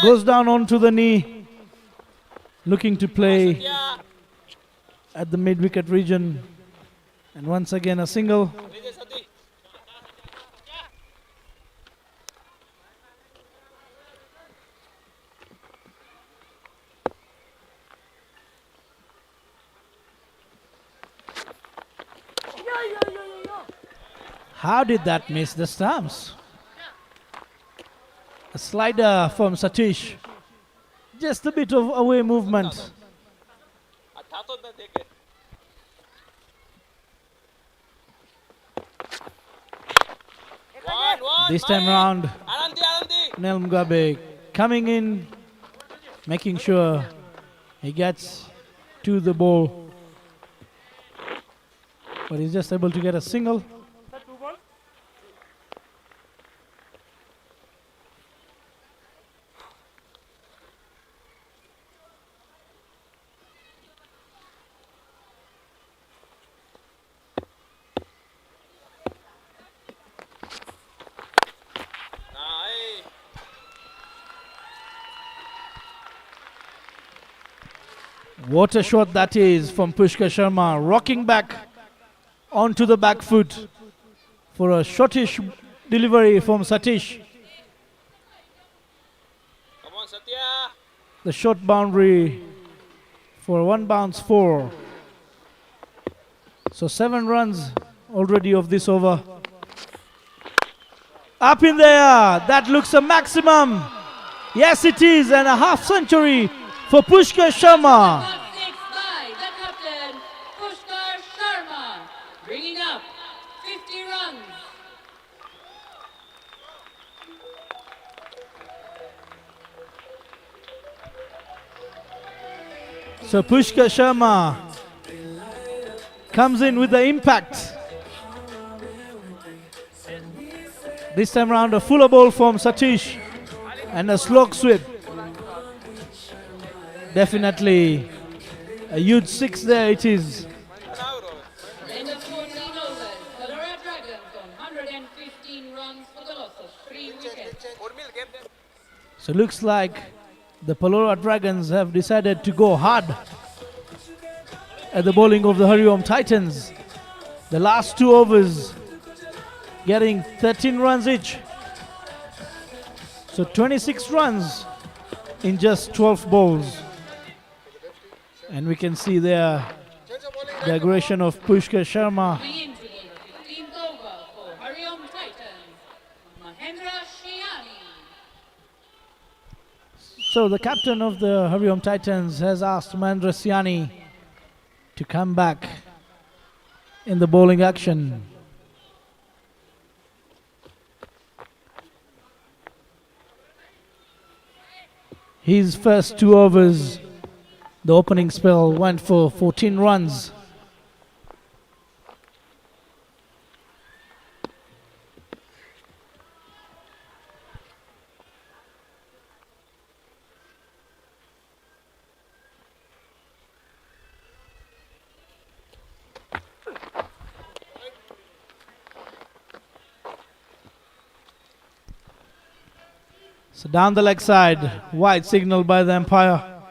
S1: Goes down onto the knee, looking to play at the mid-wicket region. And once again a single. How did that miss the stumps? A slider from Satish. Just a bit of away movement. This time round, Nel Mugabe coming in, making sure he gets to the ball. But he's just able to get a single. What a shot that is from Pushkar Sharma, rocking back onto the back foot for a shortish delivery from Satish.
S6: Come on, Satya.
S1: The short boundary for 1 bounce 4. So 7 runs already of this over. Up in there, that looks a maximum. Yes, it is, and a half century for Pushkar Sharma.
S5: Got 6 by the captain, Pushkar Sharma, bringing up 50 runs.
S1: So Pushkar Sharma comes in with the impact. This time around a fuller ball from Satish and a slog sweep. Definitely a huge 6 there it is.
S5: End of 14 overs, PALORA Dragons on 115 runs for the loss of 3 wickets.
S1: So looks like the PALORA Dragons have decided to go hard at the bowling of the HARIOM Titans. The last 2 overs getting 13 runs each. So 26 runs in just 12 balls. And we can see there the aggression of Pushkar Sharma.
S5: Coming into the 15th over for HARIOM Titans, Mahendra Shiani.
S1: So the captain of the HARIOM Titans has asked Mahendra Siani to come back in the bowling action. His first 2 overs, the opening spell, went for 14 runs. So down the leg side, wide signal by the umpire.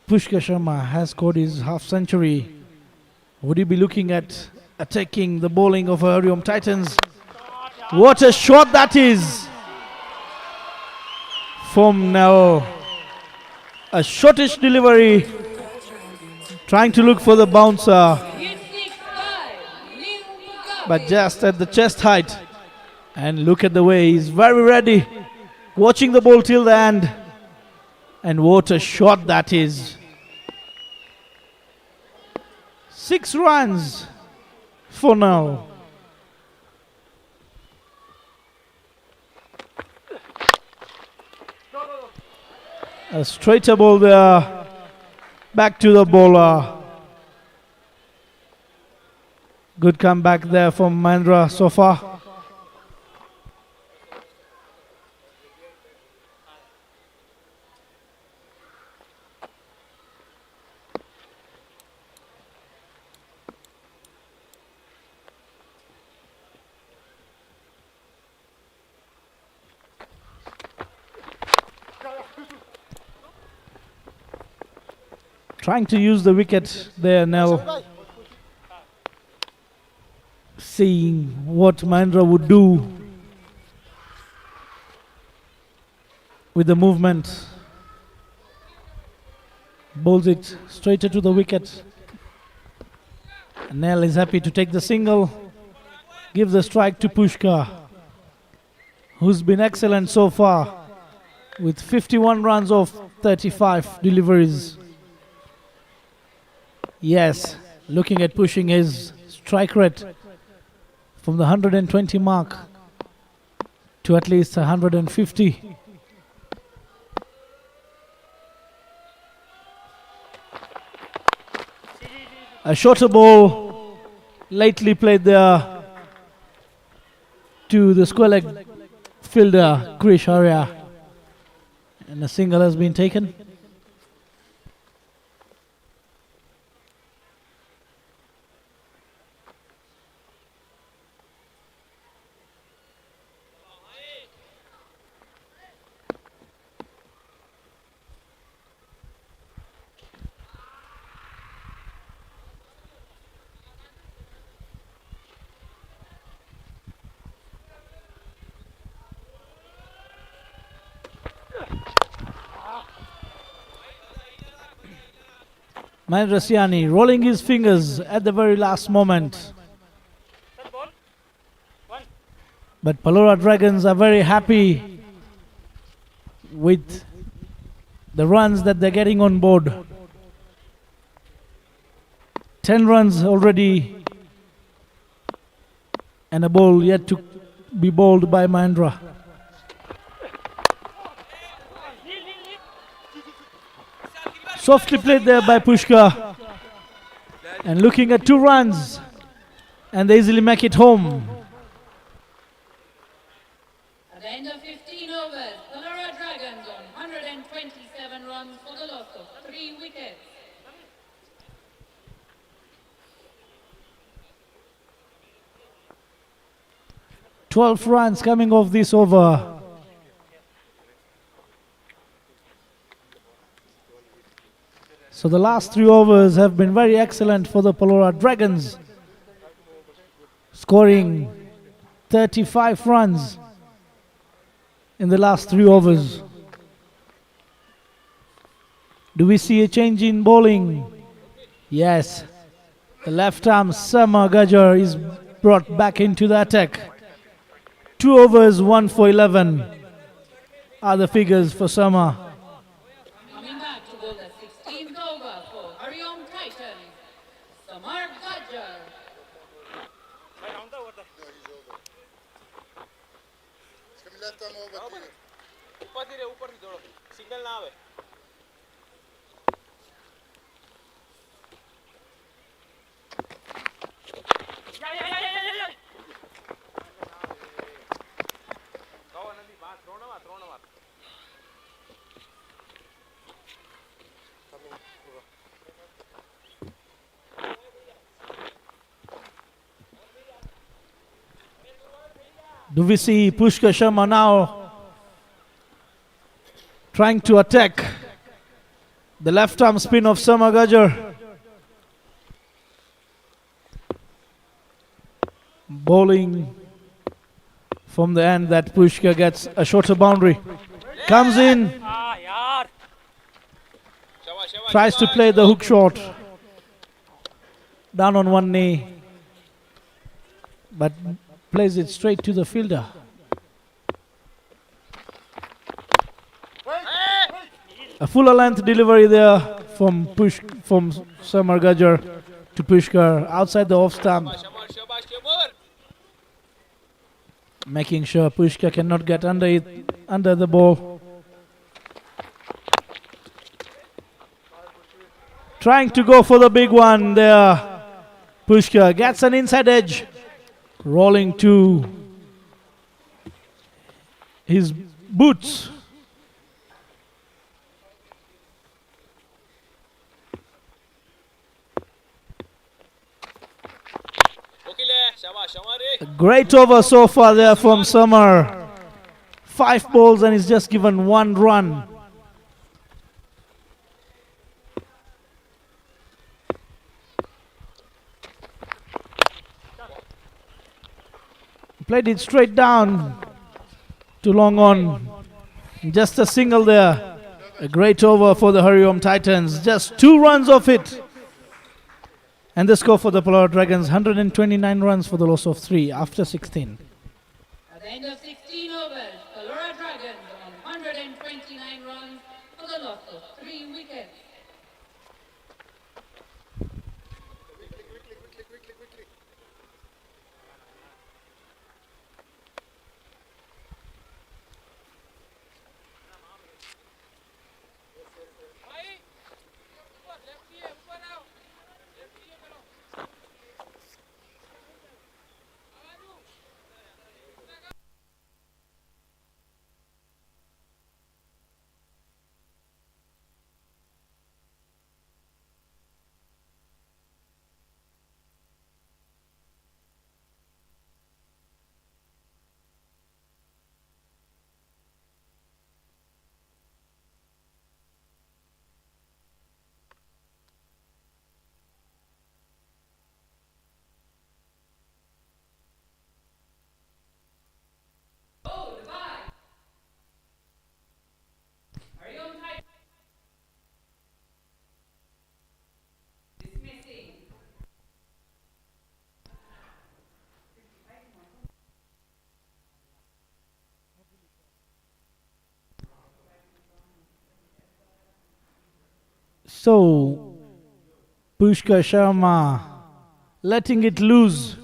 S1: Pushkar Sharma has scored his half century. Would he be looking at attacking the bowling of HARIOM Titans? What a shot that is from now. A shortish delivery, trying to look for the bouncer, but just at the chest height. And look at the way he's very ready, watching the ball till the end. And what a shot that is. 6 runs for now. A straighter ball there, back to the bowler. Good comeback there from Mahendra so far. Trying to use the wicket there now. Seeing what Mahendra would do with the movement. Bowls it straighter to the wicket. Nell is happy to take the single. Gives the strike to Pushkar, who's been excellent so far with 51 runs off 35 deliveries. Yes, looking at pushing his strike rate from the 120 mark to at least 150. A shorter ball lately played there to the square leg fielder Krish Arya, and a single has been taken. Mahendra Siani rolling his fingers at the very last moment. But Palora Dragons are very happy with the runs that they're getting on board. 10 runs already and a ball yet to be bowled by Mahendra. Softly played there by Pushkar, and looking at 2 runs, and they easily make it home.
S5: At the end of 15 overs, Palora Dragons on 127 runs for the loss of 3 wickets.
S1: 12 runs coming off this over. So the last 3 overs have been very excellent for the PALORA Dragons, scoring 35 runs in the last 3 overs. Do we see a change in bowling? Yes. The left arm Sama Gajar is brought back into the attack. 2 overs, 1 for 11 are the figures for Sama.
S5: Coming back to bowl the 16th over for HARIOM Titans, Samar Gajar.
S6: ઉપરથી દોડો signal ના આવે
S1: Do we see Pushkar Sharma now trying to attack the left arm spin of Sama Gajar? Bowling from the end that Pushkar gets a shorter boundary. Comes in, tries to play the hook shot. Down on one knee, but plays it straight to the fielder. A fuller length delivery there from Samar Gajar to Pushkar outside the off stump, making sure Pushkar cannot get under the ball. Trying to go for the big one there. Pushkar gets an inside edge, rolling to his boots. A great over so far there from Samar. 5 balls and he's just given 1 run. Played it straight down to long on. Just a single there. A great over for the HARIOM Titans. Just 2 runs off it. And the score for the PALORA Dragons, 129 runs for the loss of 3 after 16.
S5: At the end of 16 overs, PALORA Dragons on 129 runs for the loss of 3 wickets.
S1: So, Pushkar Sharma letting it loose.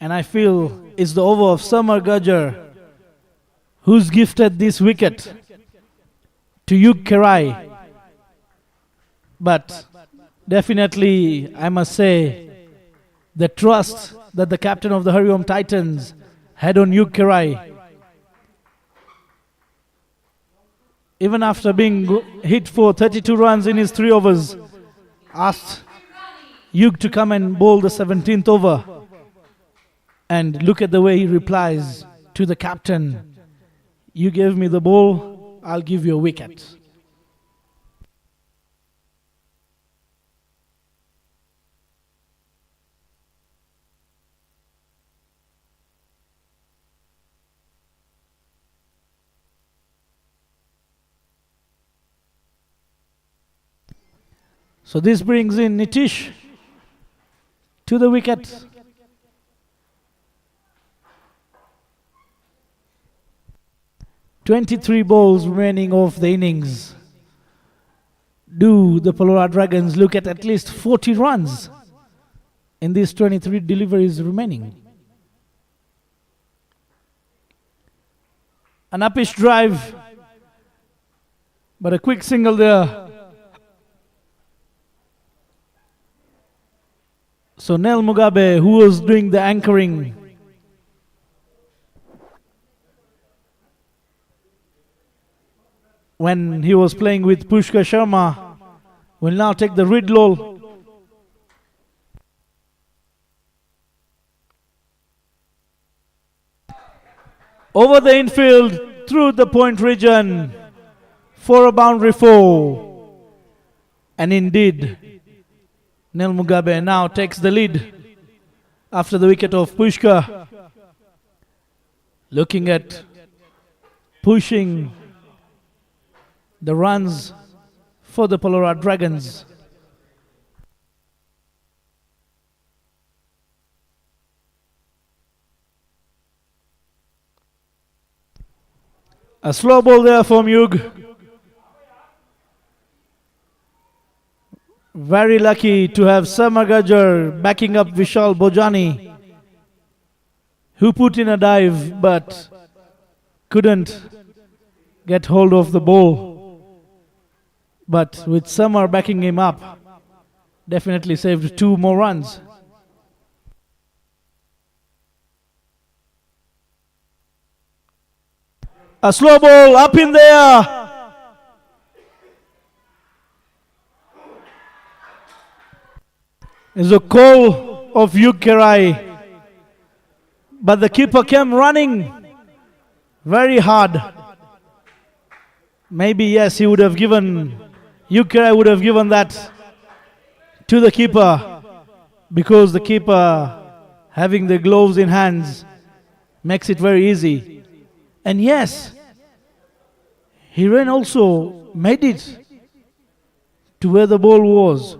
S1: And I feel it's the over of Samar Gajar who's gifted this wicket to Yug Kerai. But definitely, I must say, the trust that the captain of the HARIOM Titans had on Yug Kerai. Even after being hit for 32 runs in his 3 overs, asked Yug to come and bowl the 17th over. And look at the way he replies to the captain. You gave me the ball, I'll give you a wicket. So this brings in Nitish to the wicket. "23 balls remaining of the innings. Do the PALORA Dragons look at least 40 runs in these 23 deliveries remaining?" An uppish drive, but a quick single there. So Nel Mugabe, who was doing the anchoring, when he was playing with Pushkar Sharma, will now take the Ridlol. Over the infield, through the point region, for a boundary 4. And indeed, Nel Mugabe now takes the lead after the wicket of Pushkar. Looking at pushing the runs for the PALORA Dragons. A slow ball there from Yug. Very lucky to have Samagajar backing up Vishal Bojani, who put in a dive but couldn't get hold of the ball. But with Samar backing him up, definitely saved 2 more runs. A slow ball up in there. Is a call of Yukerai, but the keeper came running very hard. Maybe yes, he would have given, Yukerai would have given that to the keeper, because the keeper having the gloves in hands makes it very easy. And yes, Hiren also made it to where the ball was.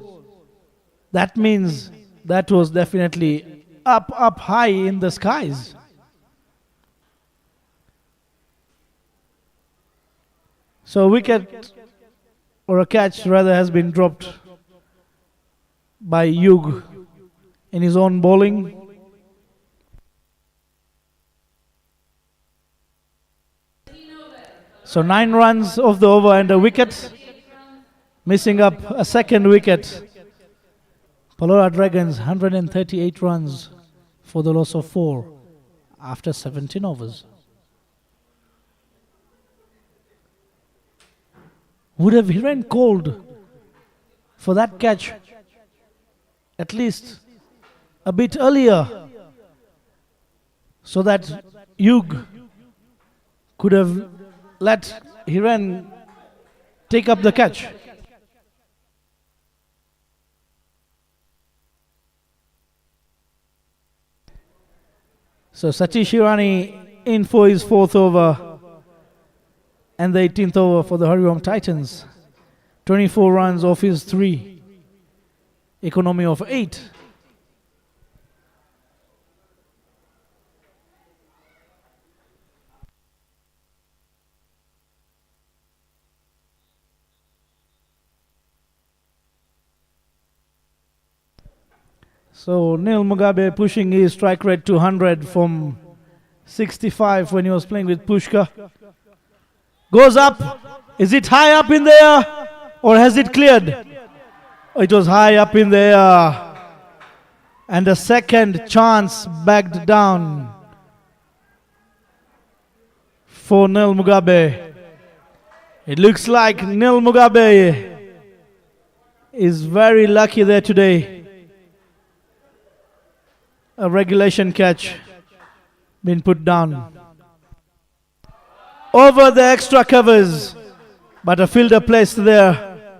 S1: That means that was definitely up high in the skies. So a wicket, or a catch rather, has been dropped by Yug in his own bowling. So 9 runs of the over and a wicket, missing up a second wicket. PALORA Dragons 138 runs for the loss of 4 after 17 overs. Would have Hiren called for that catch at least a bit earlier, so that Yug could have let Hiren take up the catch. So Satish Irani in for his 4th over and the 18th over for the HARIOM Titans. 24 runs off his 3. Economy of 8. So Nel Mugabe pushing his strike rate to 100 from 65 when he was playing with Pushkar. Goes up. Is it high up in there or has it cleared? It was high up in there. And a second chance backed down for Nel Mugabe. It looks like Nel Mugabe is very lucky there today. A regulation catch been put down. Over the extra covers, but a fielder placed there.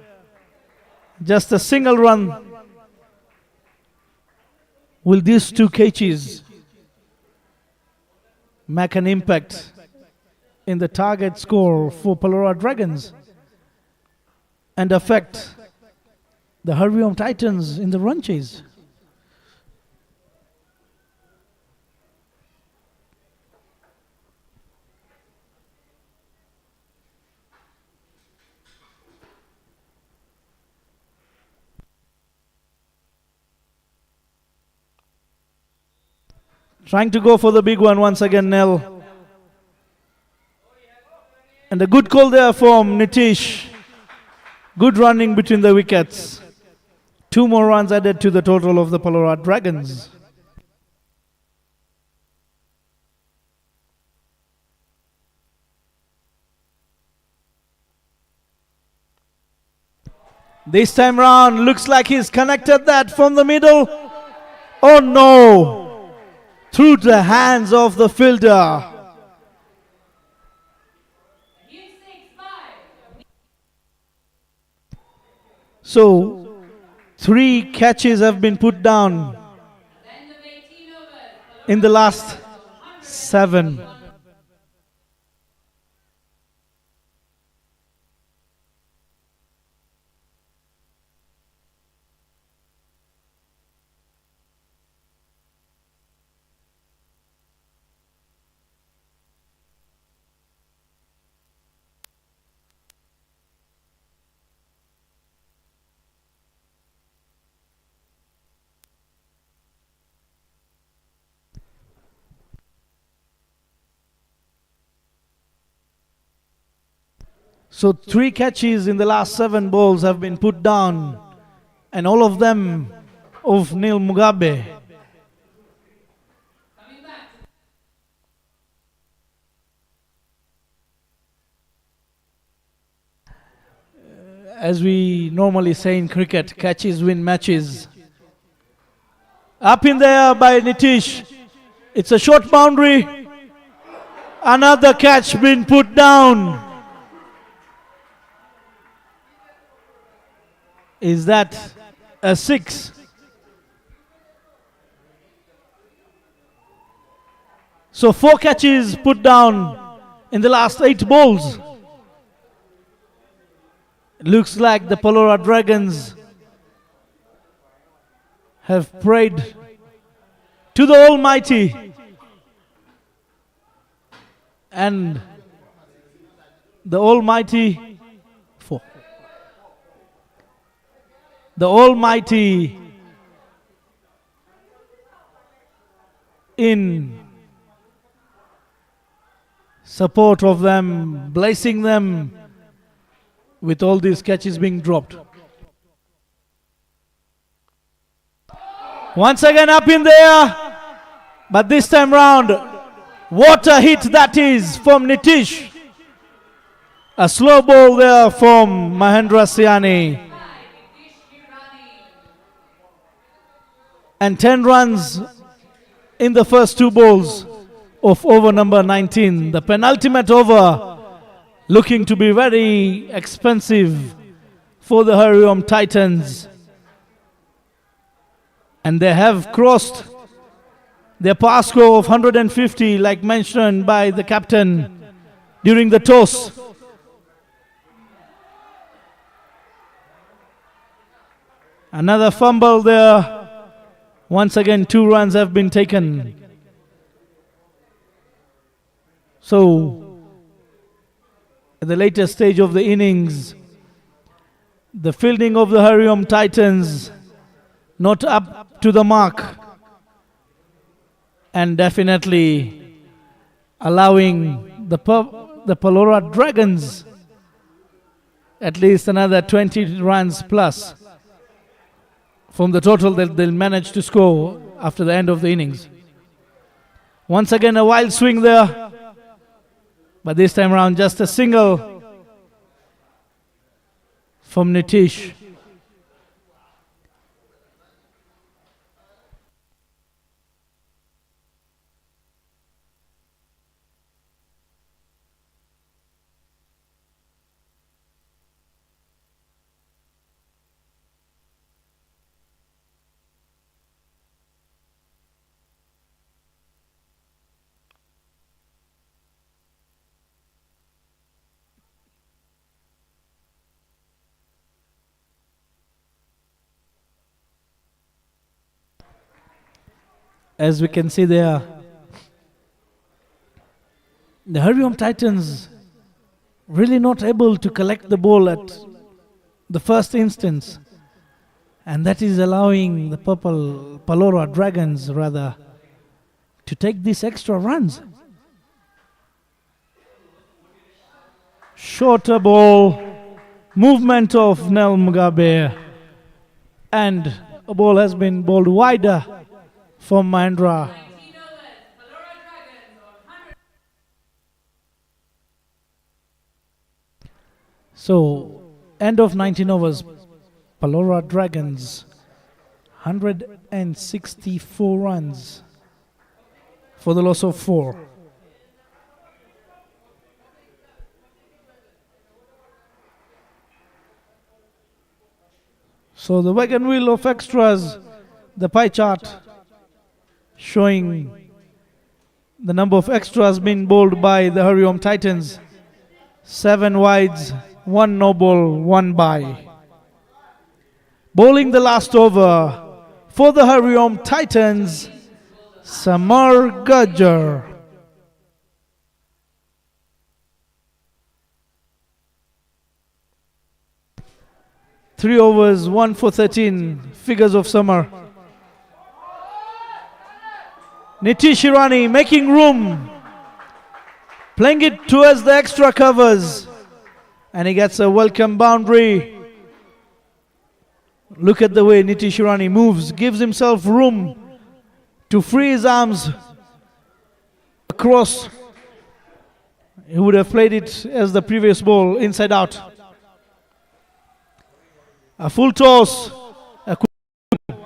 S1: Just a single run. Will these two catches make an impact in the target score for PALORA Dragons and affect the HARIOM Titans in the run chase? Trying to go for the big one once again, Nell. And a good call there from Nitish. Good running between the wickets. 2 more runs added to the total of the PALORA Dragons. This time round, looks like he's connected that from the middle. Oh no! Through the hands of the fielder. So, 3 catches have been put down in the last 7. So 3 catches in the last 7 balls have been put down, and all of them of Neil Mugabe. As we normally say in cricket, catches win matches. Up in there by Nitish. It's a short boundary. Another catch been put down. Is that a 6? So 4 catches put down in the last 8 balls. It looks like the PALORA Dragons have prayed to the Almighty, and the Almighty in support of them, blessing them with all these catches being dropped. Once again up in there, but this time round, what a hit that is from Nitish. A slow ball there from Mahendra Siani. And 10 runs in the first 2 balls of over number 19. The penultimate over, looking to be very expensive for the HARIOM Titans. And they have crossed their pass score of 150, like mentioned by the captain during the toss. Another fumble there. Once again, 2 runs have been taken. So, at the later stage of the innings, the fielding of the HARIOM Titans not up to the mark, and definitely allowing the PALORA Dragons at least another 20 runs plus from the total that they'll manage to score after the end of the innings. Once again, a wild swing there, but this time around just a single from Nitish. As we can see there, the HARIOM Titans really not able to collect the ball at the first instance, and that is allowing the purple PALORA Dragons rather to take these extra runs. Shorter ball, movement of Nel Mugabe, and a ball has been bowled wider from Mahendra. So, end of 19 overs, PALORA Dragons, 164 runs for the loss of 4. So the wagon wheel of extras, the pie chart showing the number of extras being bowled by the HARIOM Titans. 7 wides, 1 no ball, 1 bye. Bowling the last over for the HARIOM Titans, Samar Gajjar. Three overs, 1 for 13, figures of Samar. Nitish Irani making room, playing it towards the extra covers, and he gets a welcome boundary. Look at the way Nitish Irani moves, gives himself room to free his arms across. He would have played it as the previous ball, inside out. A full toss, a quick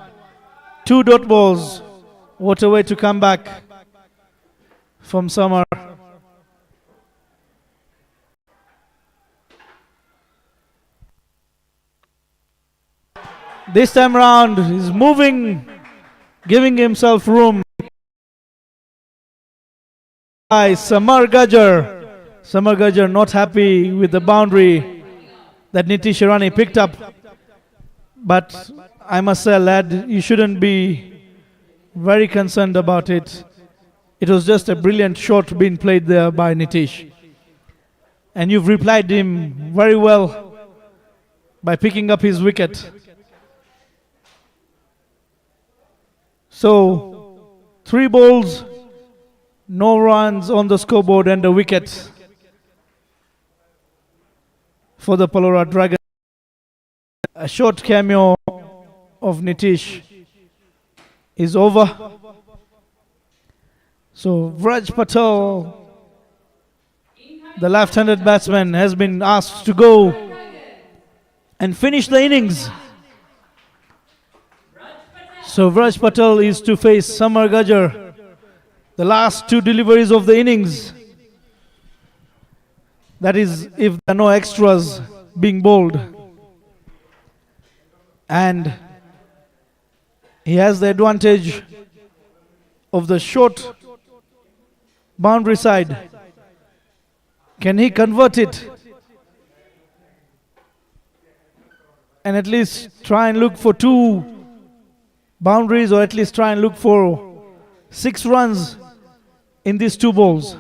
S1: 2 dot balls. What a way to come back from Samar. This time round, he's moving, giving himself room. By Samar Gajjar. Samar Gajjar not happy with the boundary that Nitish Irani picked up. But I must say, lad, you shouldn't be very concerned about it. It was just a brilliant shot being played there by Nitish. And you've replied him very well by picking up his wicket. So, 3 balls, no runs on the scoreboard and a wicket for the PALORA Dragons. A short cameo of Nitish is over. So Vraj Patel, the left-handed batsman, has been asked to go and finish the innings. So Vraj Patel is to face Samar Gajjar, the last 2 deliveries of the innings. That is, if there are no extras being bowled. And he has the advantage of the short boundary side. Can he convert it and at least try and look for 2 boundaries, or at least try and look for 6 runs in these 2 balls?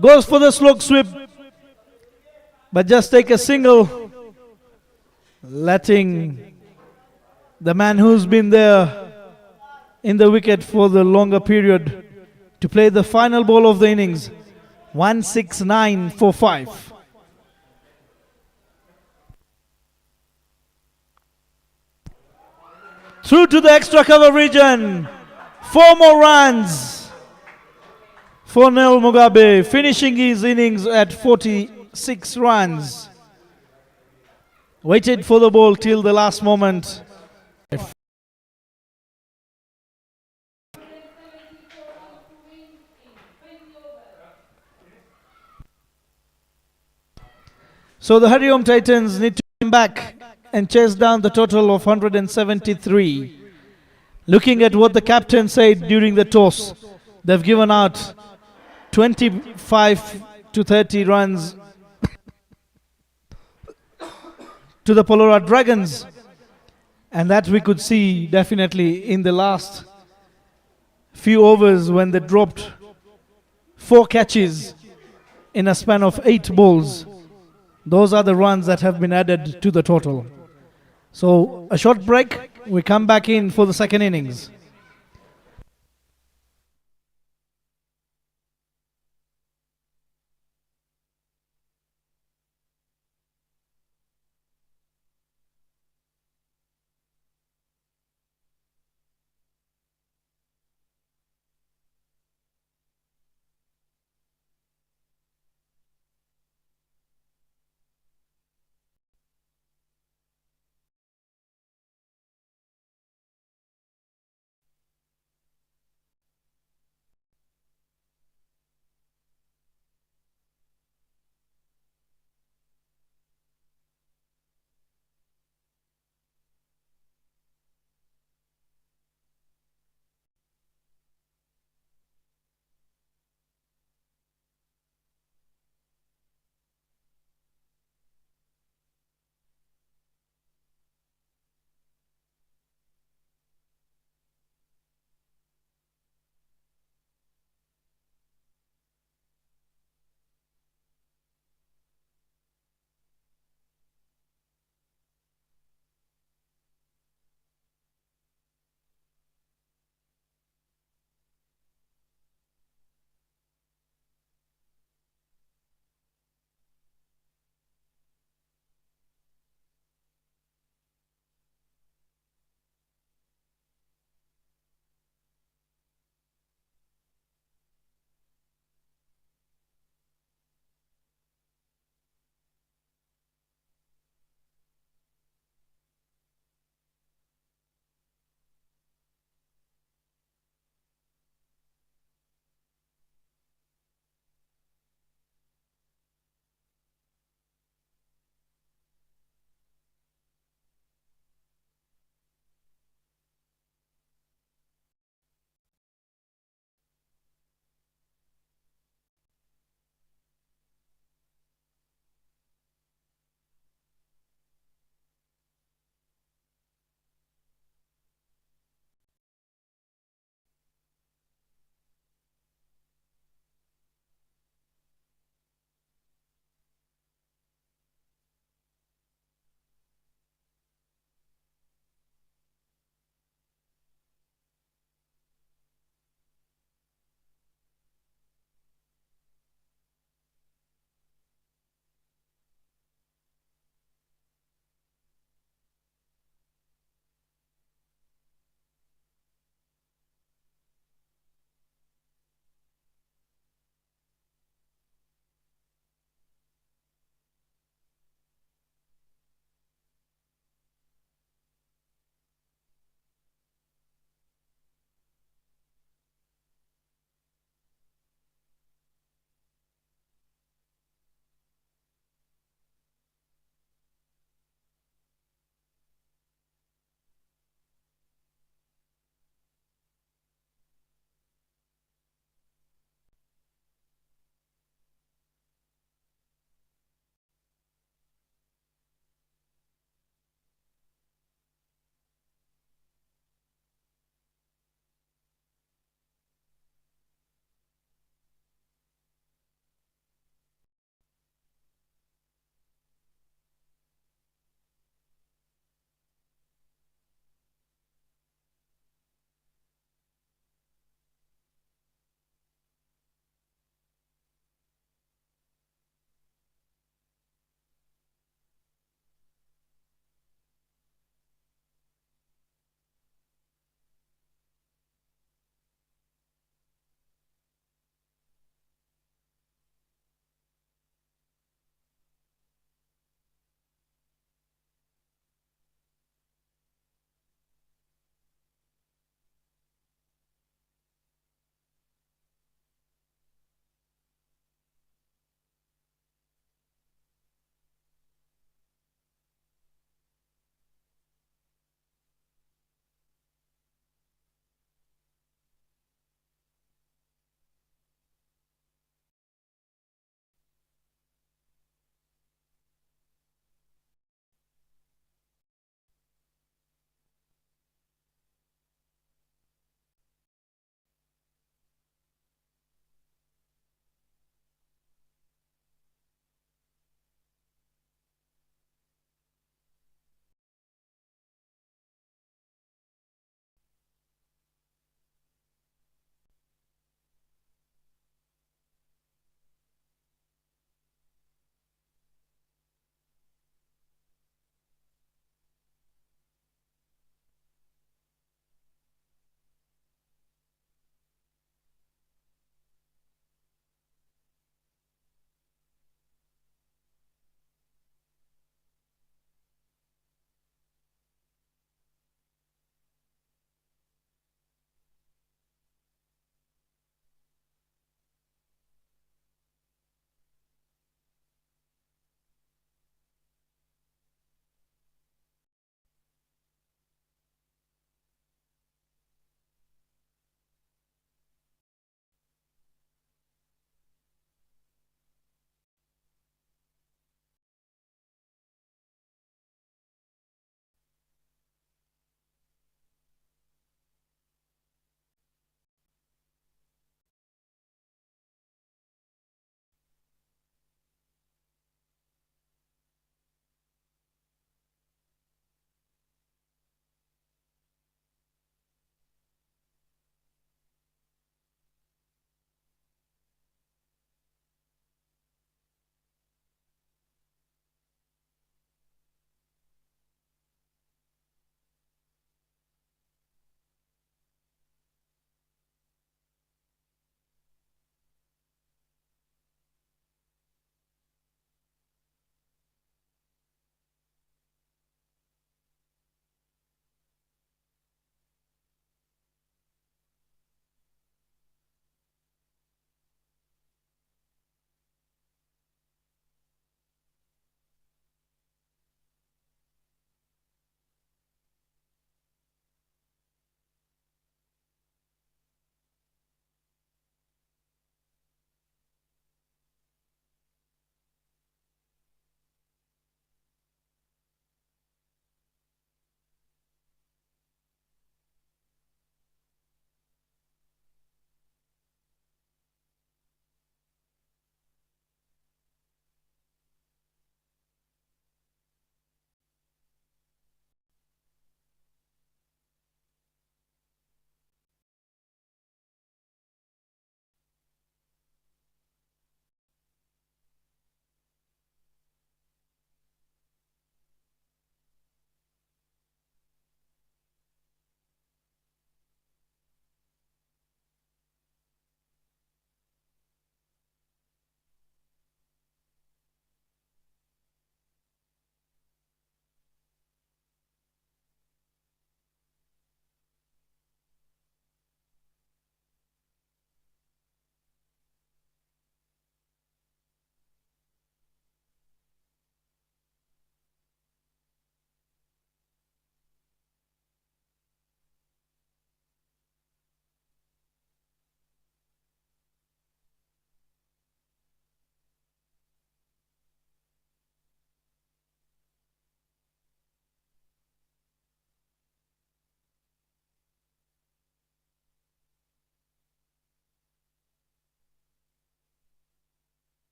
S1: Goes for the slow sweep, but just take a single, letting the man who's been there in the wicket for the longer period to play the final ball of the innings. 169 for 5. Through to the extra cover region. 4 more runs for Nel Mugabe, finishing his innings at 46 runs. Waited for the ball till the last moment. So the HARIOM Titans need to come back and chase down the total of 173. Looking at what the captain said during the toss, they've given out 25 to 30 runs to the PALORA Dragons. And that we could see definitely in the last few overs when they dropped 4 catches in a span of 8 balls. Those are the runs that have been added to the total. So a short break, we come back in for the second innings.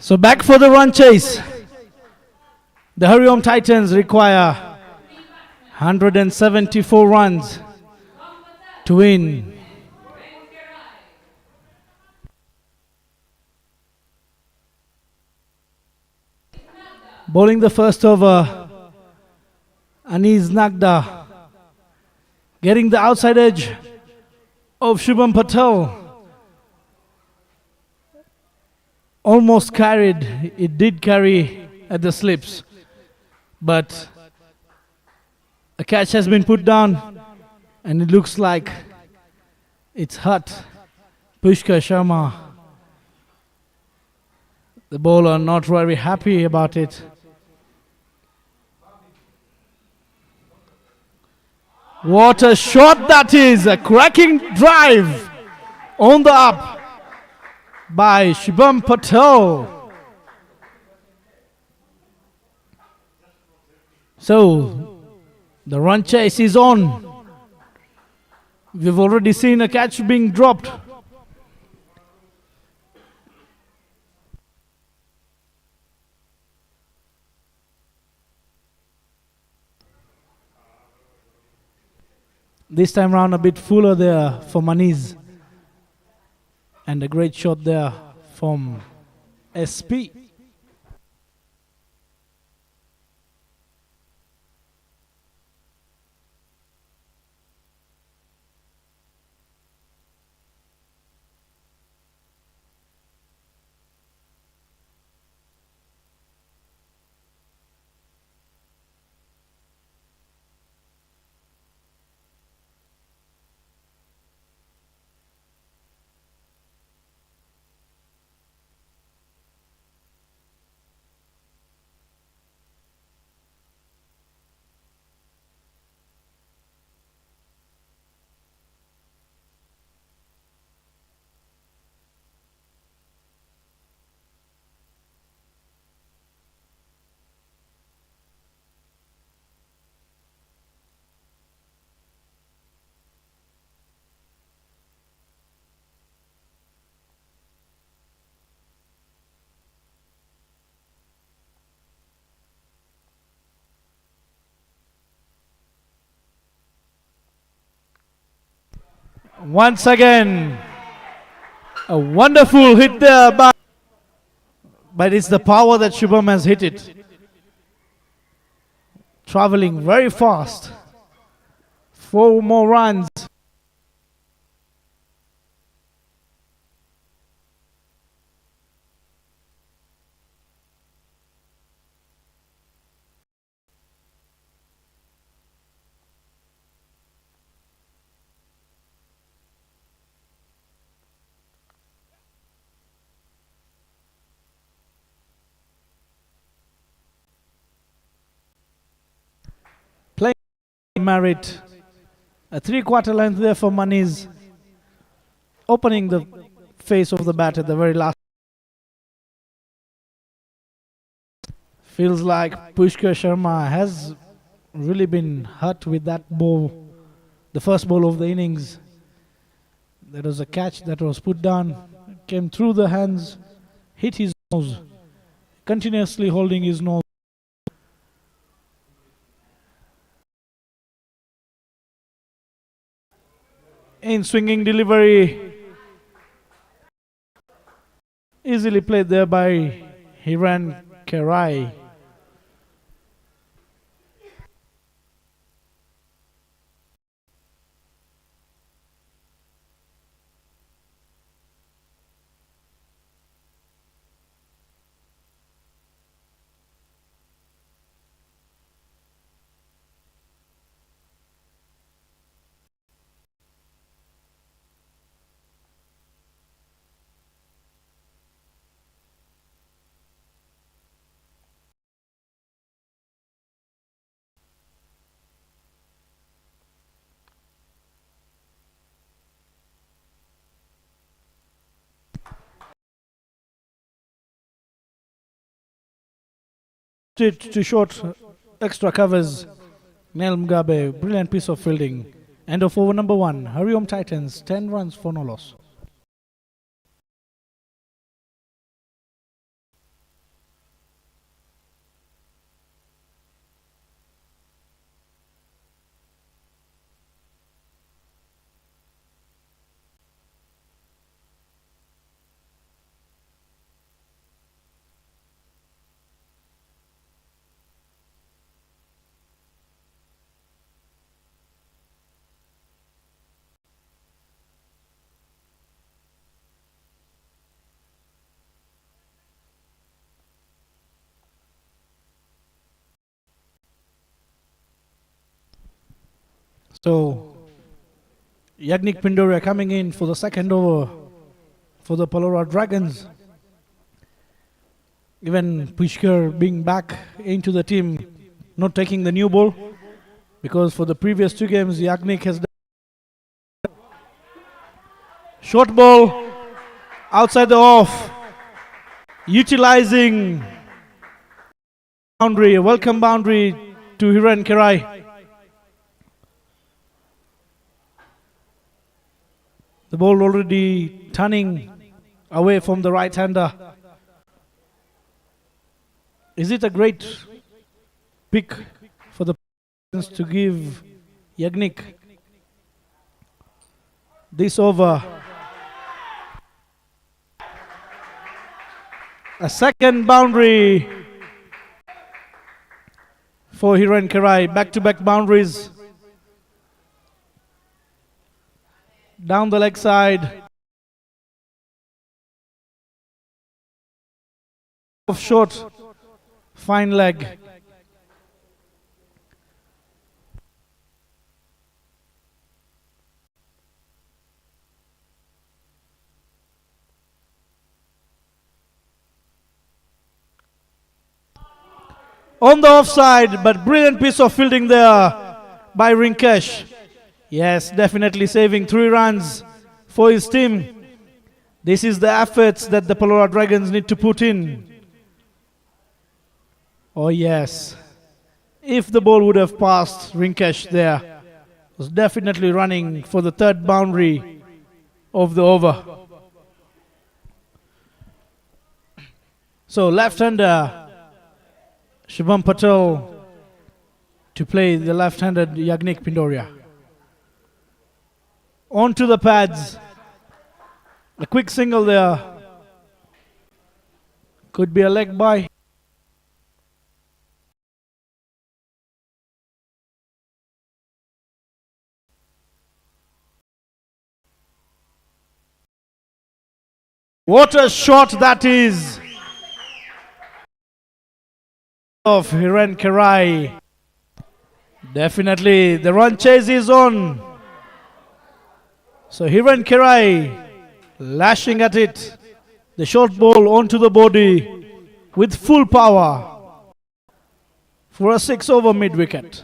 S1: So back for the run chase. The HARIOM Titans require 174 runs to win. Bowling the first over, Anis Nagda. Getting the outside edge of Shubham Patel. Almost carried, it did carry at the slips. But a catch has been put down and it looks like it's hurt Pushkar Sharma. The bowler not very happy about it. What a shot that is! A cracking drive on the up by Shubham Patel. So the run chase is on. We've already seen a catch being dropped. This time round a bit fuller there for Maniz. And a great shot there from SP. Once again, a wonderful hit there, but it's the power that Shubham has hit it. Traveling very fast. 4 more runs. Playing merit. A 3/4 length there for Maniz. Opening the face of the bat at the very last. Feels like Pushkar Sharma has really been hurt with that ball. The first ball of the innings. There was a catch that was put down. Came through the hands. Hit his nose. Continuously holding his nose. In swinging delivery, easily played there by Hiran Kerai. To short extra covers. Nel Mugabe, brilliant piece of fielding. End of over number 1. HARIOM Titans, 10 runs for no loss. So, Yagnik Pindoria coming in for the second over for the PALORA Dragons. Even Pushkar being back into the team, not taking the new ball, because for the previous two games, Yagnik has done. Short ball, outside the off, utilizing boundary, a welcome boundary to Hiren Kerai. The ball already turning away from the right-hander. Is it a great pick for the to give Yagnik this over? A second boundary for Hiren Kerai. Back-to-back boundaries. Down the leg side. Off short. Fine leg. On the offside, but brilliant piece of fielding there by Rinkesh. Yes, definitely saving 3 runs for his team. This is the efforts that the PALORA Dragons need to put in. Oh yes, if the ball would have passed Rinkesh there, was definitely running for the third boundary of the over. So left-hander Shubham Patel to play the left-handed Yagnik Pindoria. On to the pads. A quick single there. Could be a leg by. What a shot that is of Hiren Kerai. Definitely the run chase is on. So Hiren Kerai lashing at it. The short ball onto the body with full power for a 6 over mid wicket.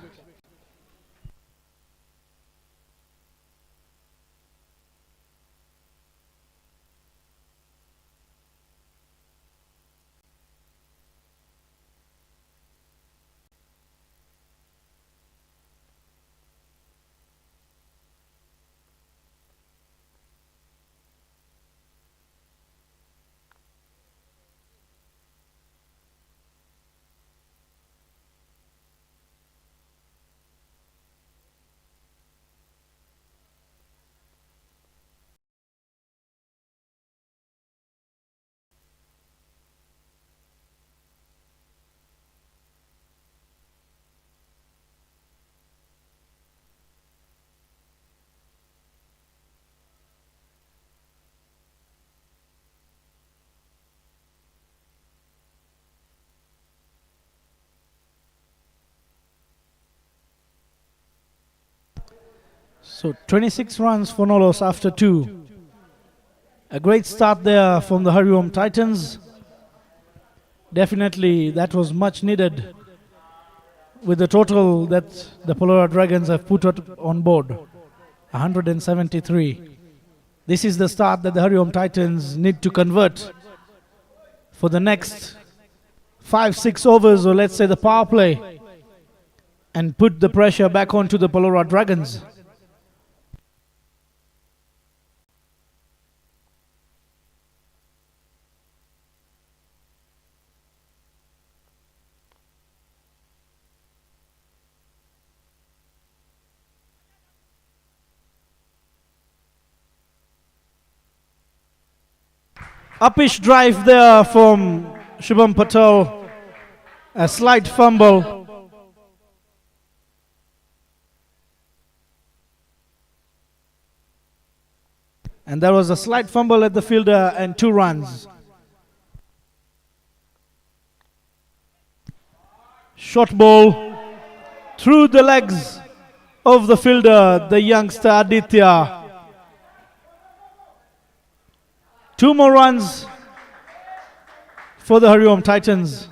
S1: So 26 runs for Nolos after 2. A great start there from the HARIOM Titans. Definitely that was much needed with the total that the PALORA Dragons have put on board, 173. This is the start that the HARIOM Titans need to convert for the next 5-6 overs, or let's say the power play, and put the pressure back onto the PALORA Dragons. Uppish drive there from Shubham Patel. A slight fumble. And there was a slight fumble at the fielder and 2 runs. Short ball through the legs of the fielder, the youngster Aditya. 2 more runs for the HARIOM Titans.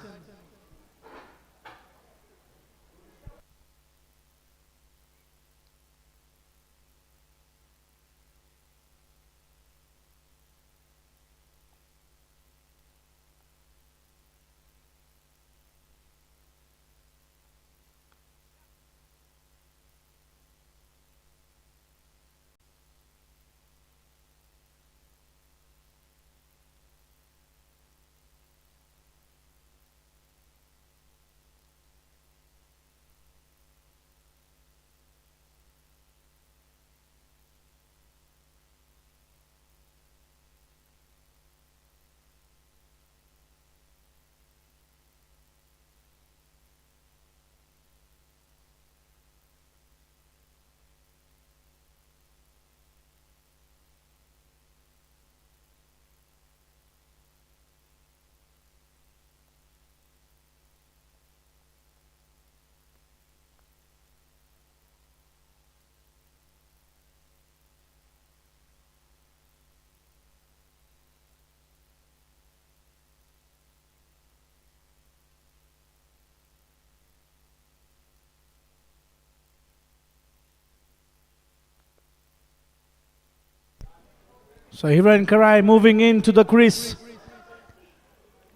S1: So Hiran Karai moving into the crease,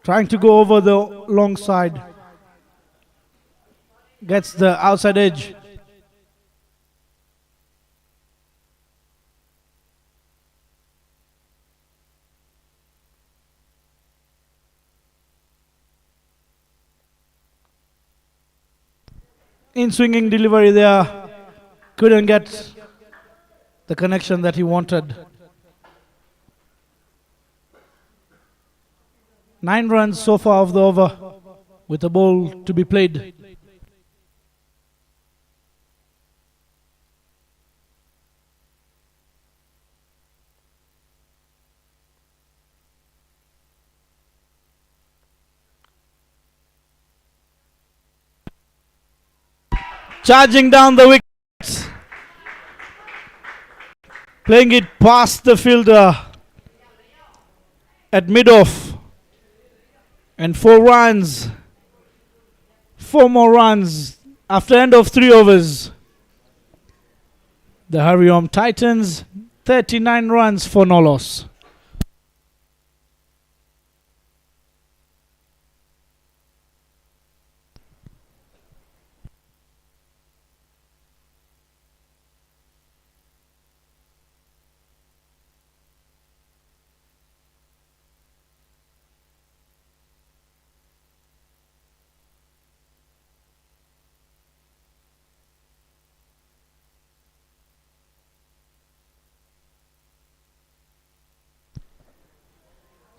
S1: trying to go over the long side. Gets the outside edge. In swinging delivery there, couldn't get the connection that he wanted. 9 runs so far of the over with a ball to be played. Charging down the wickets. Playing it past the fielder at mid-off. And 4 runs. 4 more runs after end of 3 overs. The HARIOM Titans, 39 runs for no loss.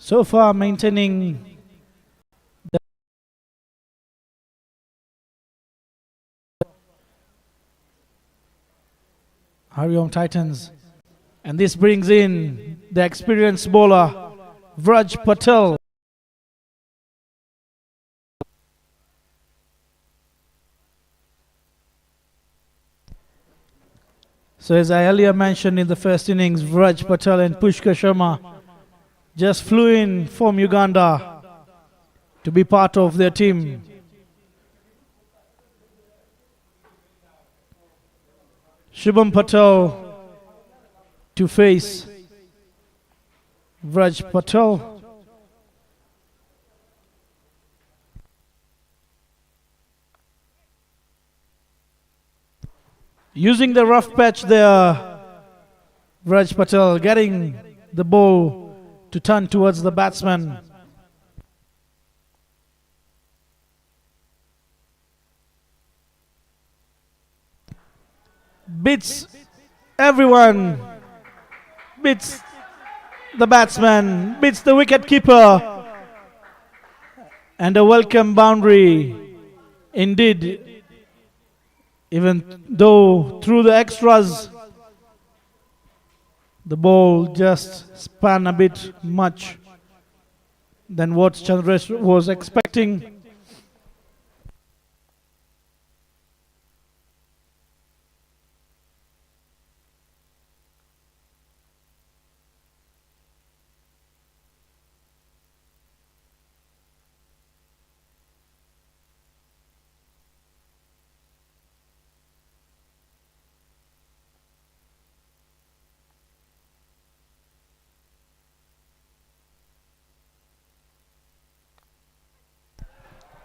S1: So far maintaining the HARIOM Titans. And this brings in the experienced bowler, Patel. So as I earlier mentioned in the first innings, Patel and Pushkar Sharma just flew in from Uganda to be part of their team. Shubham Patel to face Patel. Using the rough patch there, Patel getting the ball to turn towards the batsman. Beats everyone. Beats the batsman. Beats the wicket keeper. And a welcome boundary indeed. Even though through the extras, the ball just span a bit much than what Chandresh was expecting. .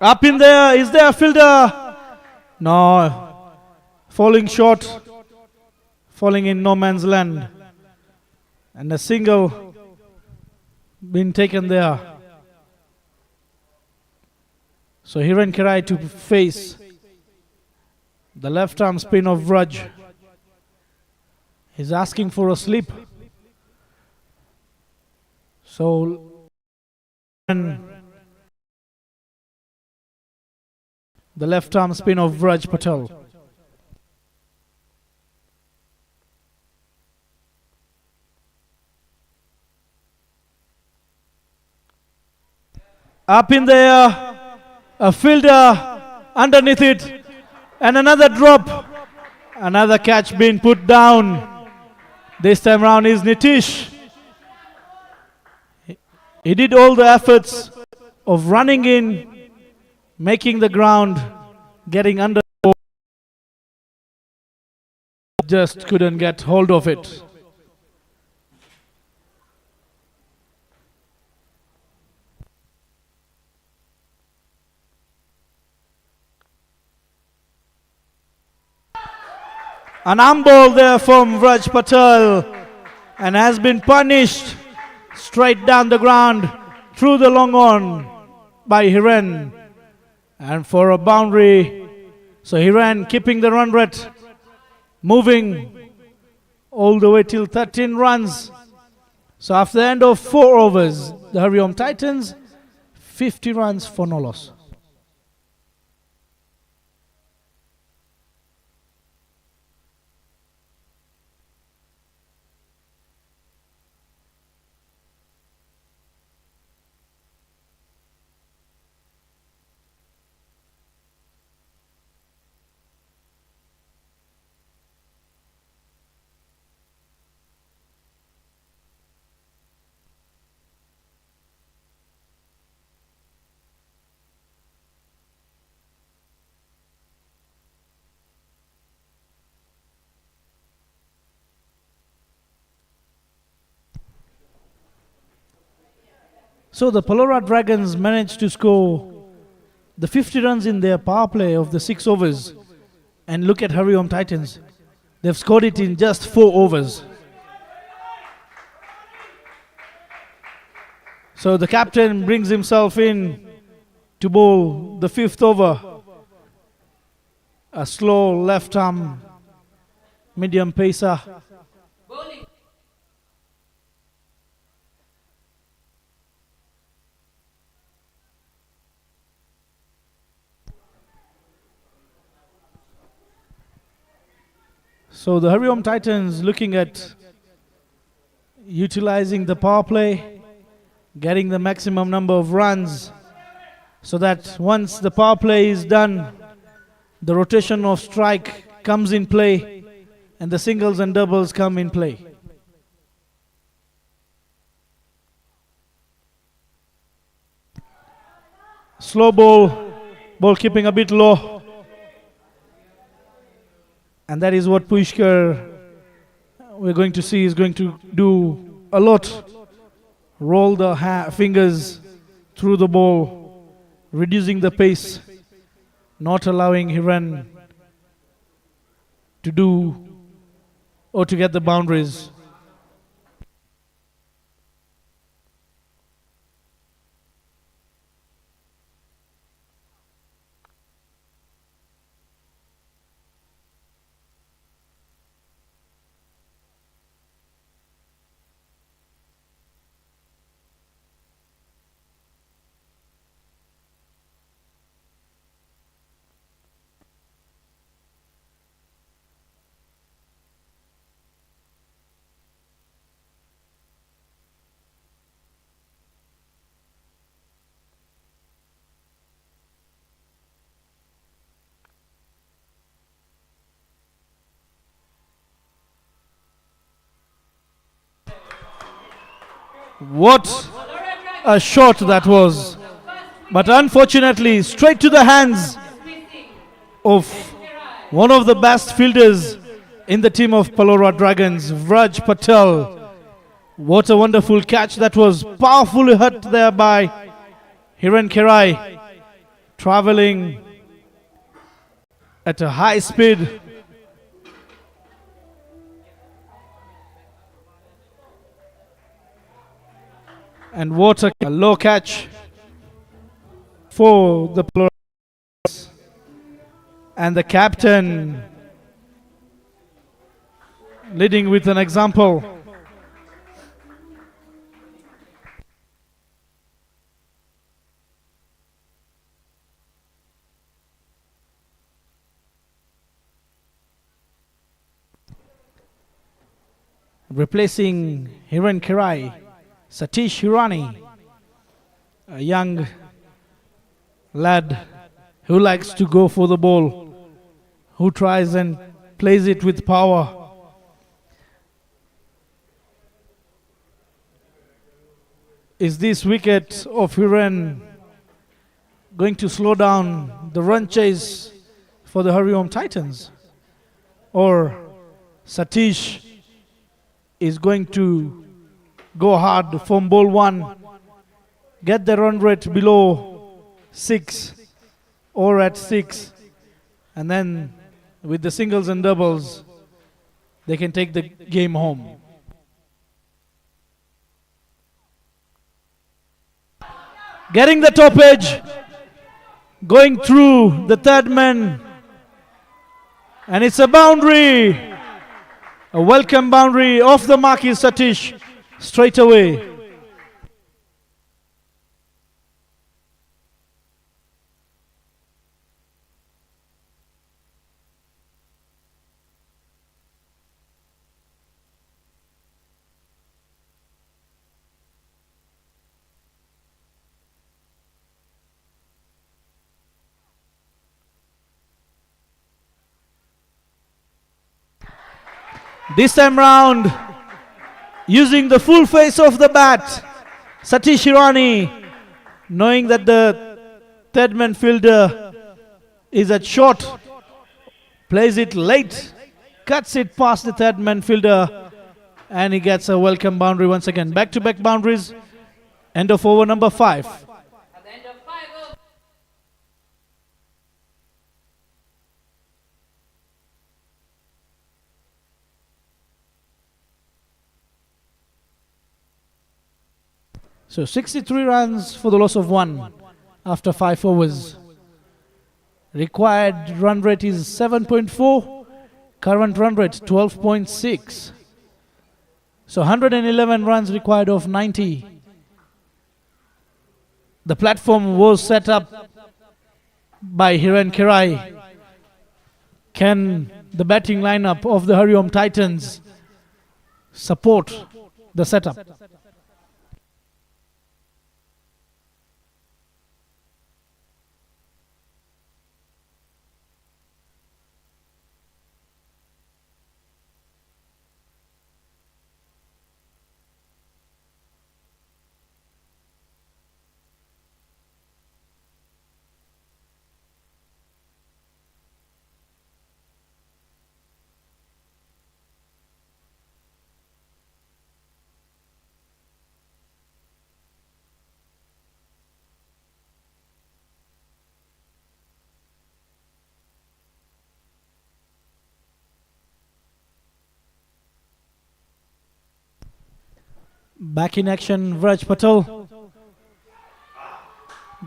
S1: Up in there, is there a fielder? No. Falling short. Falling in no man's land. And a single been taken there. So Hiren Kirai to face the left arm spin of Vraj. He's asking for a slip. So the left arm spin of Vraj Patel. Up in there, a fielder underneath it, and another drop, another catch being put down. This time round is Nitish. He did all the efforts of running in, making the ground, getting under the ball. Just couldn't get hold of it. An arm ball there from Vraj Patel, and has been punished straight down the ground through the long on by Hiren, and for a boundary. So Hiren keeping the run rate moving all the way till 13 runs. So after the end of 4 overs, the HARIOM Titans 50 runs for no loss. So the PALORA Dragons managed to score the 50 runs in their power play of the 6 overs. And look at HARIOM Titans. They've scored it in just 4 overs. So the captain brings himself in to bowl the 5th over. A slow left arm, medium pacer. So the HARIOM Titans looking at utilizing the power play, getting the maximum number of runs, so that once the power play is done, the rotation of strike comes in play and the singles and doubles come in play. Slow ball keeping a bit low. And that is what Puishkar, we're going to see, is going to do a lot. Roll the fingers through the ball, reducing the pace, not allowing Hiren to do or to get the boundaries. What a shot that was. But unfortunately, straight to the hands of one of the best fielders in the team of PALORA Dragons, Vraj Patel. What a wonderful catch that was. Powerfully hurt there by Hiren Kirai. traveling at a high speed. And what a low catch for the PALORA. And the captain leading with an example. Replacing Hiran Kirai, Satish Hirani, a young lad who likes to go for the ball, who tries and plays it with power. Is this wicket of Hiran going to slow down the run chase for the HARIOM Titans? Or Satish is going to go hard from ball 1, get the run rate below 6 or at 6, and then with the singles and doubles they can take the game home. Getting the top edge, going through the third man, and it's a boundary. A welcome boundary. Off the mark is Satish straight away. This time round, using the full face of the bat, Satish Hirani, knowing that the third man fielder is at short, plays it late, cuts it past the third man fielder, and he gets a welcome boundary once again. Back-to-back boundaries, end of over number 5.
S5: At the end of 5 overs.
S1: So 63 runs for the loss of 1 after 5 overs. Required run rate is 7.4, current run rate 12.6. So 111 runs required of 90. The platform was set up by Hiran Kirai. Can the batting lineup of the HARIOM Titans support the setup? Back in action, Vraj Patel.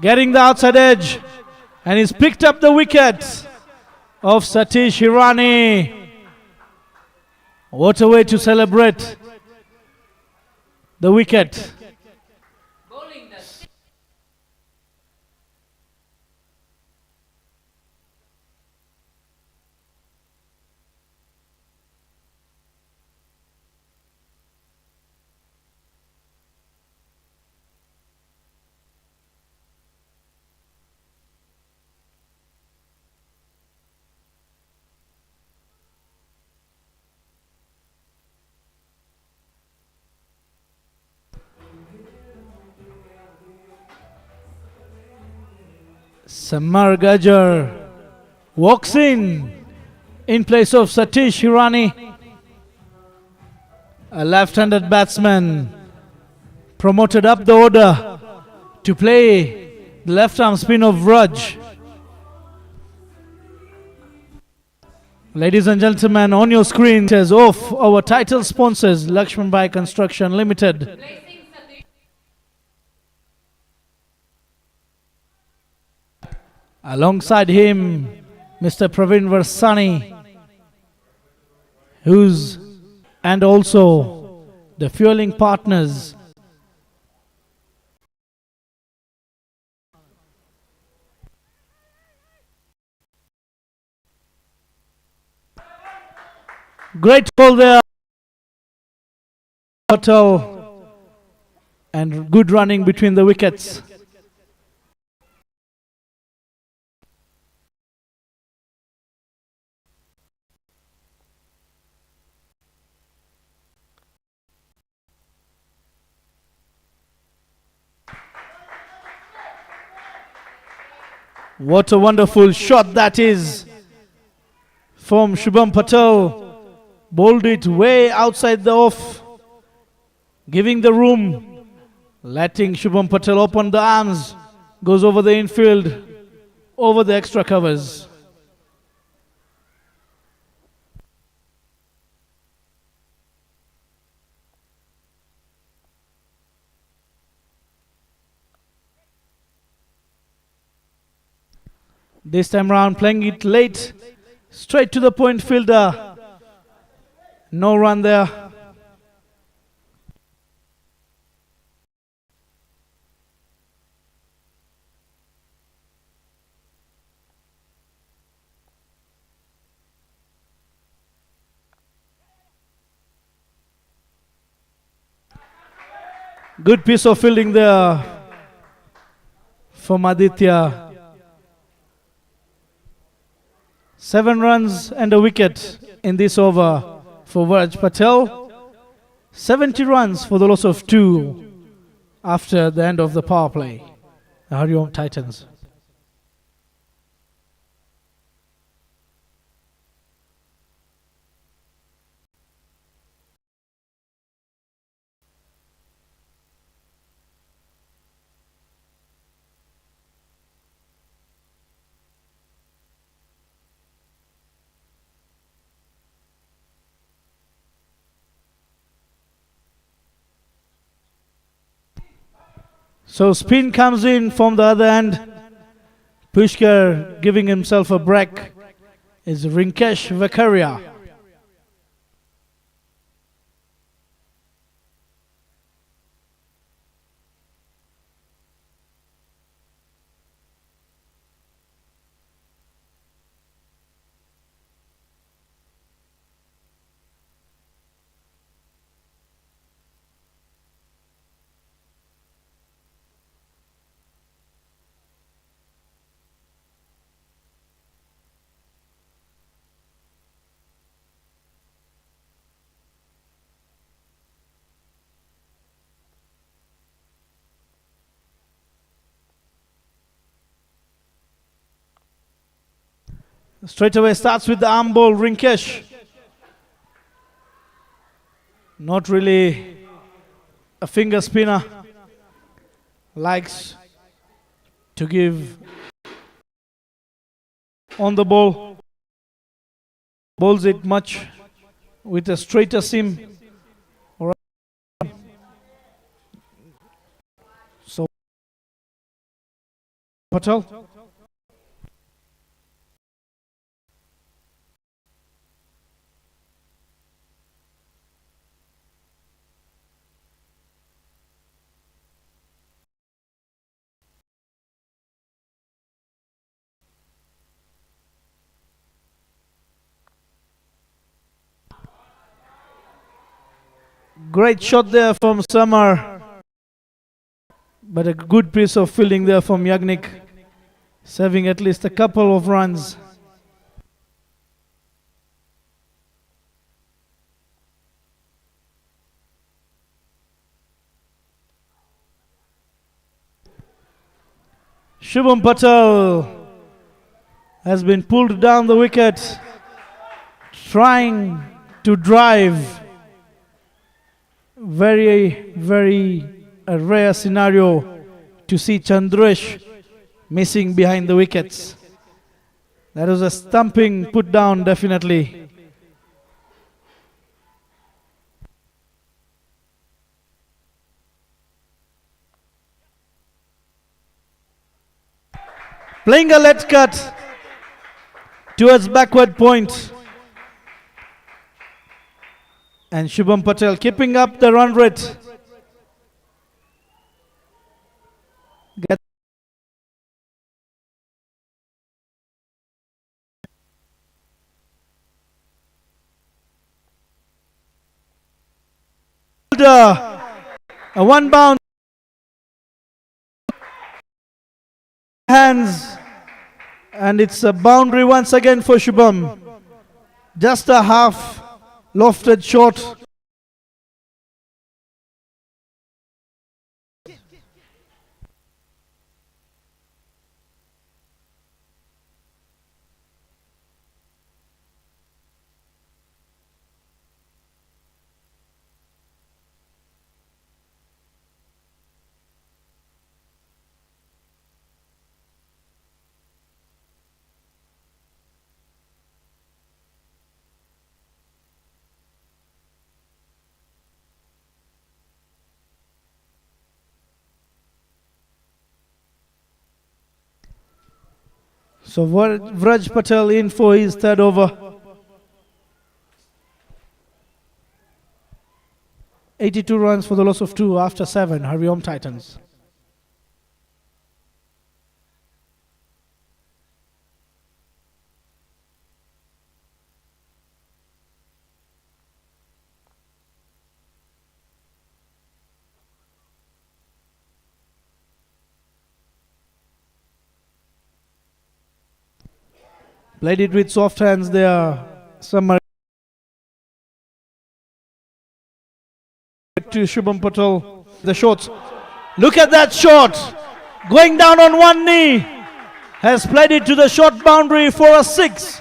S1: Getting the outside edge. And he's picked up the wicket of Satish Hirani. What a way to celebrate the wicket.
S5: Bowling the 6.
S1: Samar Gajar walks in place of Satish Hirani, a left-handed batsman promoted up the order to play the left-arm spin of Vraj. Ladies and gentlemen, on your screen says off our title sponsors, LAXMANBHAI Construction Limited. Alongside him, Mr. Praveen Varsani, and also the fueling partners. Great ball there, Patel, and good running between the wickets. What a wonderful shot that is from Shubham Patel. Bowled it way outside the off, giving the room, letting Shubham Patel open the arms, goes over the infield, over the extra covers. This time round, playing it late, straight to the point fielder. No run there. Good piece of fielding there from Aditya. 7 runs and a wicket in this over for Vaj Patel. 70 runs for the loss of 2 after the end of the power play. The HARIOM Titans. So spin comes in from the other end. Pushkar giving himself a break is Rinkesh Vakaria. Straight away starts with the arm ball, Rinkesh. Not really a finger spinner. Likes to give on the ball. Bowls it much with a straighter seam. So Patel. Great shot there from Samar, but a good piece of fielding there from Yagnik, saving at least a couple of runs. Shubham Patel has been pulled down the wicket, trying to drive. Very a rare scenario to see Chandresh missing behind the wickets. That was a stumping put down, definitely. Playing a let cut towards backward point. And Shubham Patel keeping up the run rate. A one bound hands, and it's a boundary once again for Shubham. Just a half lofted shot. So Vraj Patel in for his third over. 82 runs for the loss of 2 after 7, HARIOM Titans. Played it with soft hands there. Some to Shubham Patel. The shots. Look at that shot. Going down on one knee. Has played it to the short boundary for a 6.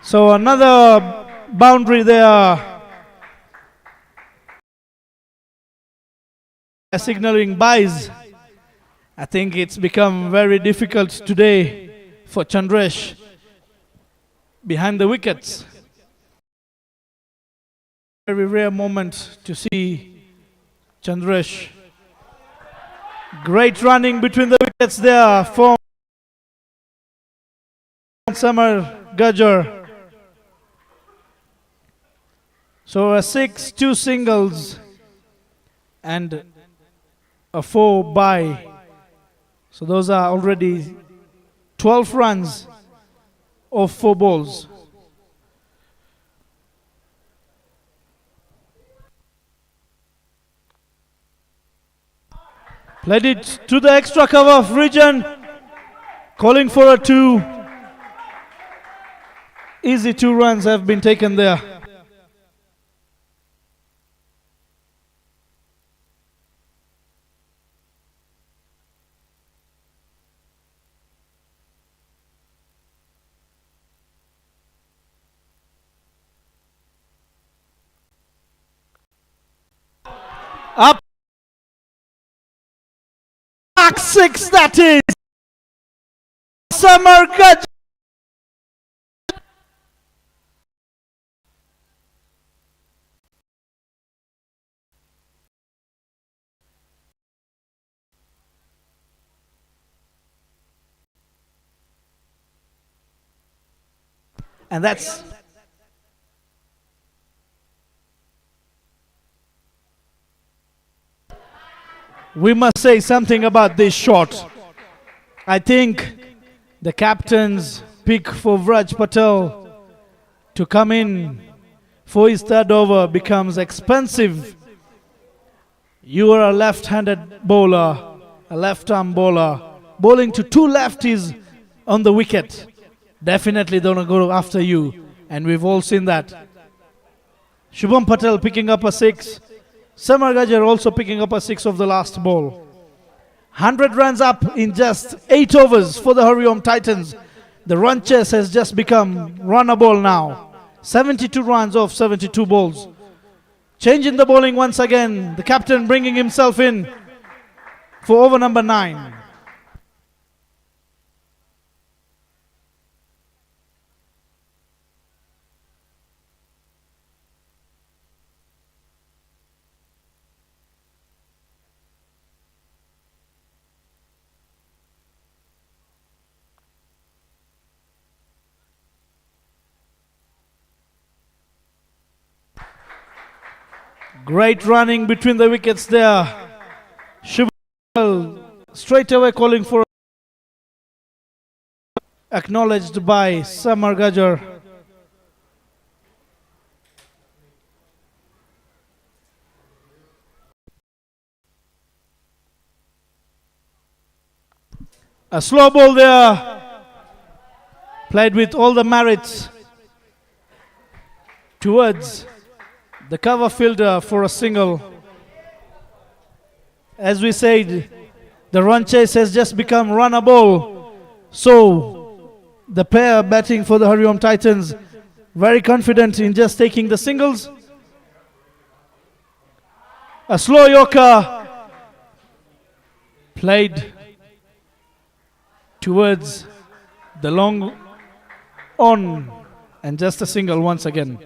S1: So another boundary there. Signaling buys. I think it's become very difficult today for Chandresh behind the wickets. Very rare moment to see Chandresh. Great running between the wickets there for Samar Gajjar. So a 6, 2 singles and a 4 by. So those are already 12 runs of 4 balls. Played it to the extra cover of region, calling for a 2. Easy 2 runs have been taken there. Up. Back 6, that is. Samar Gajjar. And that's we must say something about this shot. I think the captain's pick for Vraj Patel to come in for his third over becomes expensive. You are a left-handed bowler, a left-arm bowler. Bowling to 2 lefties on the wicket, definitely they're going to go after you. And we've all seen that. Shubham Patel picking up a 6. Samar Gajar also picking up a 6 of the last ball. 100 runs up in just 8 overs for the HARIOM Titans. The run chase has just become runnable now. 72 runs off 72 balls. Changing the bowling once again. The captain bringing himself in for over number 9. Great running between the wickets there. Shubham straight away calling for, acknowledged by Samar Gajar. A slow ball there, played with all the merits towards the cover fielder for a single. As we said, the run chase has just become runnable. So the pair batting for the HARIOM Titans very confident in just taking the singles. A slow yorker played towards the long on, and just a single once again.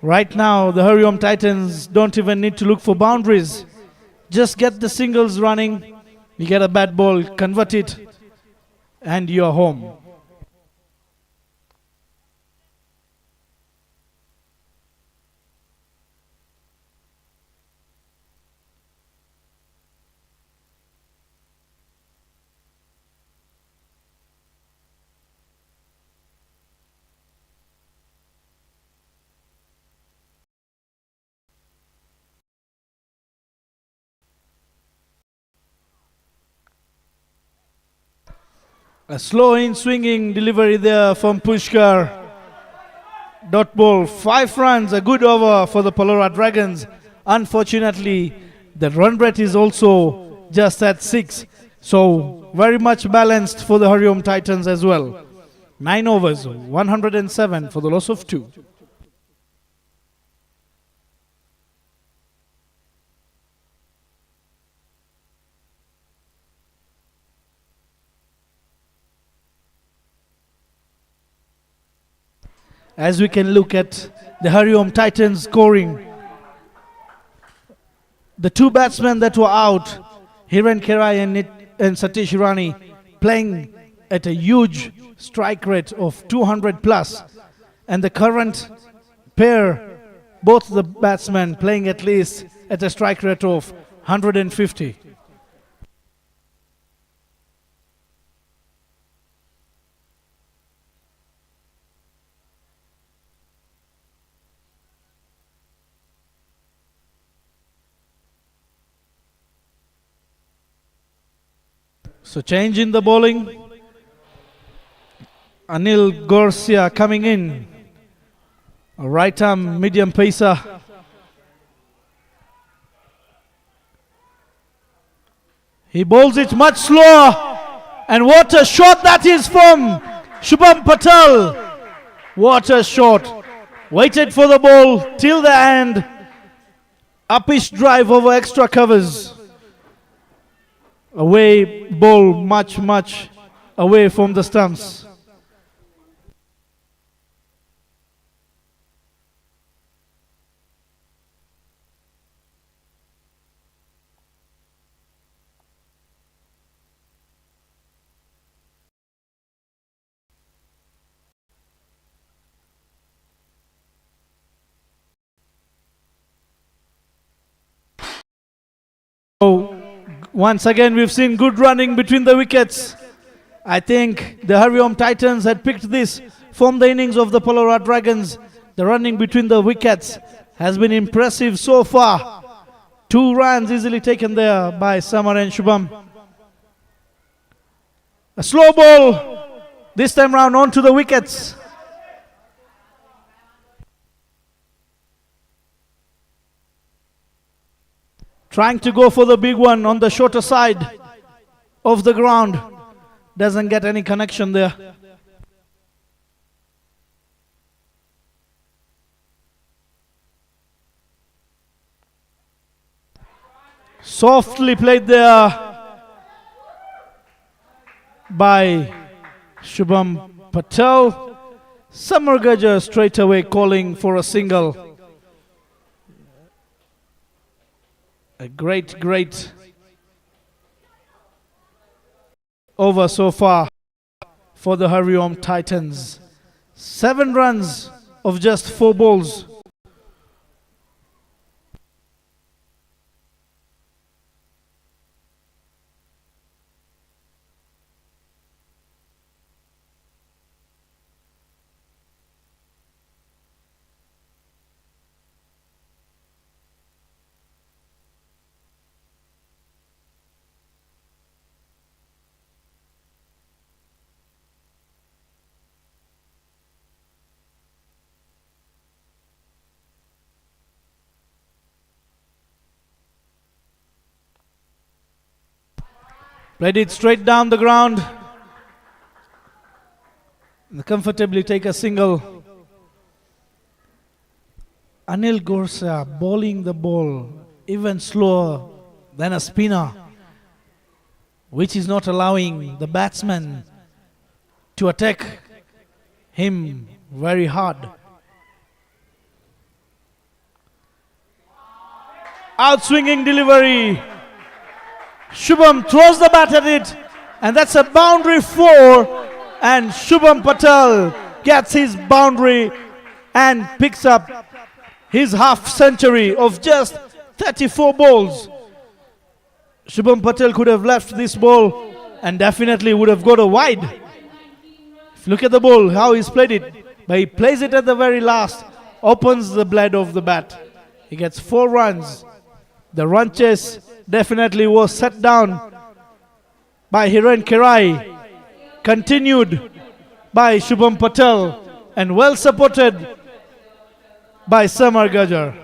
S1: Right now, the HARIOM Titans don't even need to look for boundaries. Just get the singles running. You get a bad ball, convert it, and you're home. A slow in swinging delivery there from Pushkar. Dot ball, 5 runs, a good over for the PALORA Dragons. Unfortunately, the run rate is also just at 6. So very much balanced for the HARIOM Titans as well. 9 overs, 107 for the loss of 2. As we can look at the HARIOM Titans scoring, the 2 batsmen that were out, Hiren Kerai and Satish Rani, playing at a huge strike rate of 200 plus, and the current pair, both the batsmen playing at least at a strike rate of 150. So change in the bowling. Anil Gorsia coming in. A right arm medium pacer. He bowls it much slower. And what a shot that is from Shubham Patel. What a shot. Waited for the ball till the end. Uppish drive over extra covers. Away ball much away from the stumps. So once again, we've seen good running between the wickets. I think the HARIOM Titans had picked this from the innings of the PALORA Dragons. The running between the wickets has been impressive so far. 2 runs easily taken there by Samar and Shubham. A slow ball This time round on to the wickets. Trying to go for the big one on the shorter side of the ground. Doesn't get any connection there. Softly played there by Shubham Patel. Samargaja straight away calling for a single. A great over so far for the HARIOM Titans. 7 runs of just 4 balls. Played it straight down the ground. And comfortably take a single. Anil Gorsa bowling the ball even slower than a spinner, which is not allowing the batsman to attack him very hard. Outswinging delivery. Shubham throws the bat at it, and that's a boundary 4, and Shubham Patel gets his boundary and picks up his half century of just 34 balls. Shubham Patel could have left this ball and definitely would have got a wide. If you look at the ball, how he's played it, but he plays it at the very last, opens the blade of the bat. He gets 4 runs. The run chase definitely was set down by Hiren Kirai, continued by Shubham Patel, and well supported by Samar Gajar.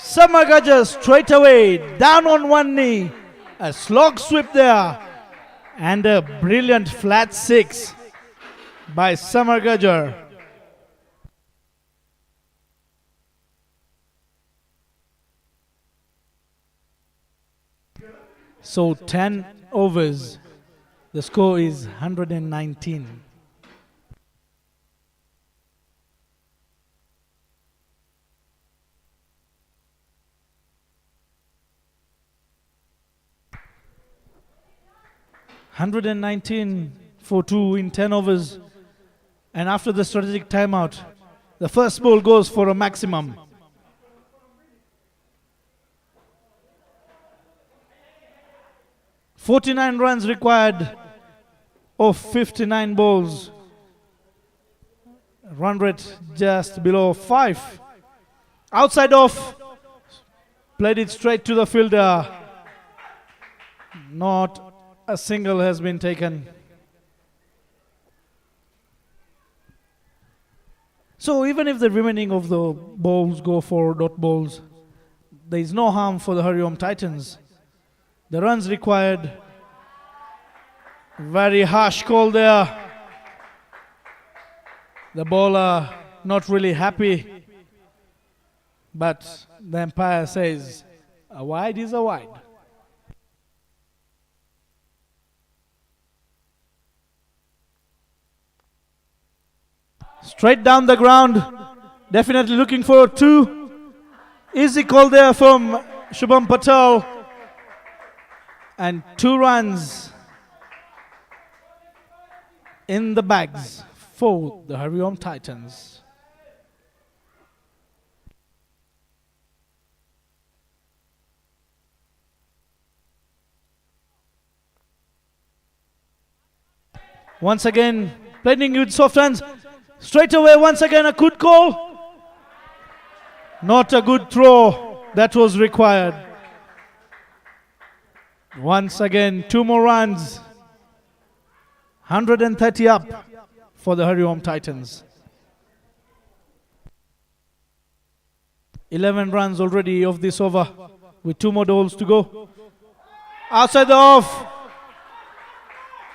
S1: Summer Gajar straight away, down on one knee. A slog sweep there. And a brilliant flat six by Summer Gajar. So 10 overs. The score is 119. For 2 in 10 overs. And after the strategic timeout, the first ball goes for a maximum. "49 runs required of 59 balls. Run rate just below 5. Outside off. Played it straight to the fielder. Not a single has been taken. So even if the remaining of the balls go for dot balls, there is no harm for the HARIOM Titans. The runs required. Very harsh call there. The bowler not really happy. But the umpire says a wide is a wide. Straight down the ground. Definitely looking for 2. Easy call there from Shubham Patel. And 2 runs in the bags for the HARIOM Titans. Once again, playing with soft hands. Straight away, once again, a good call. Not a good throw that was required. Once again, 2 more runs. 130 up for the HARIOM Titans. 11 runs already of this over with 2 more balls to go. Outside the off.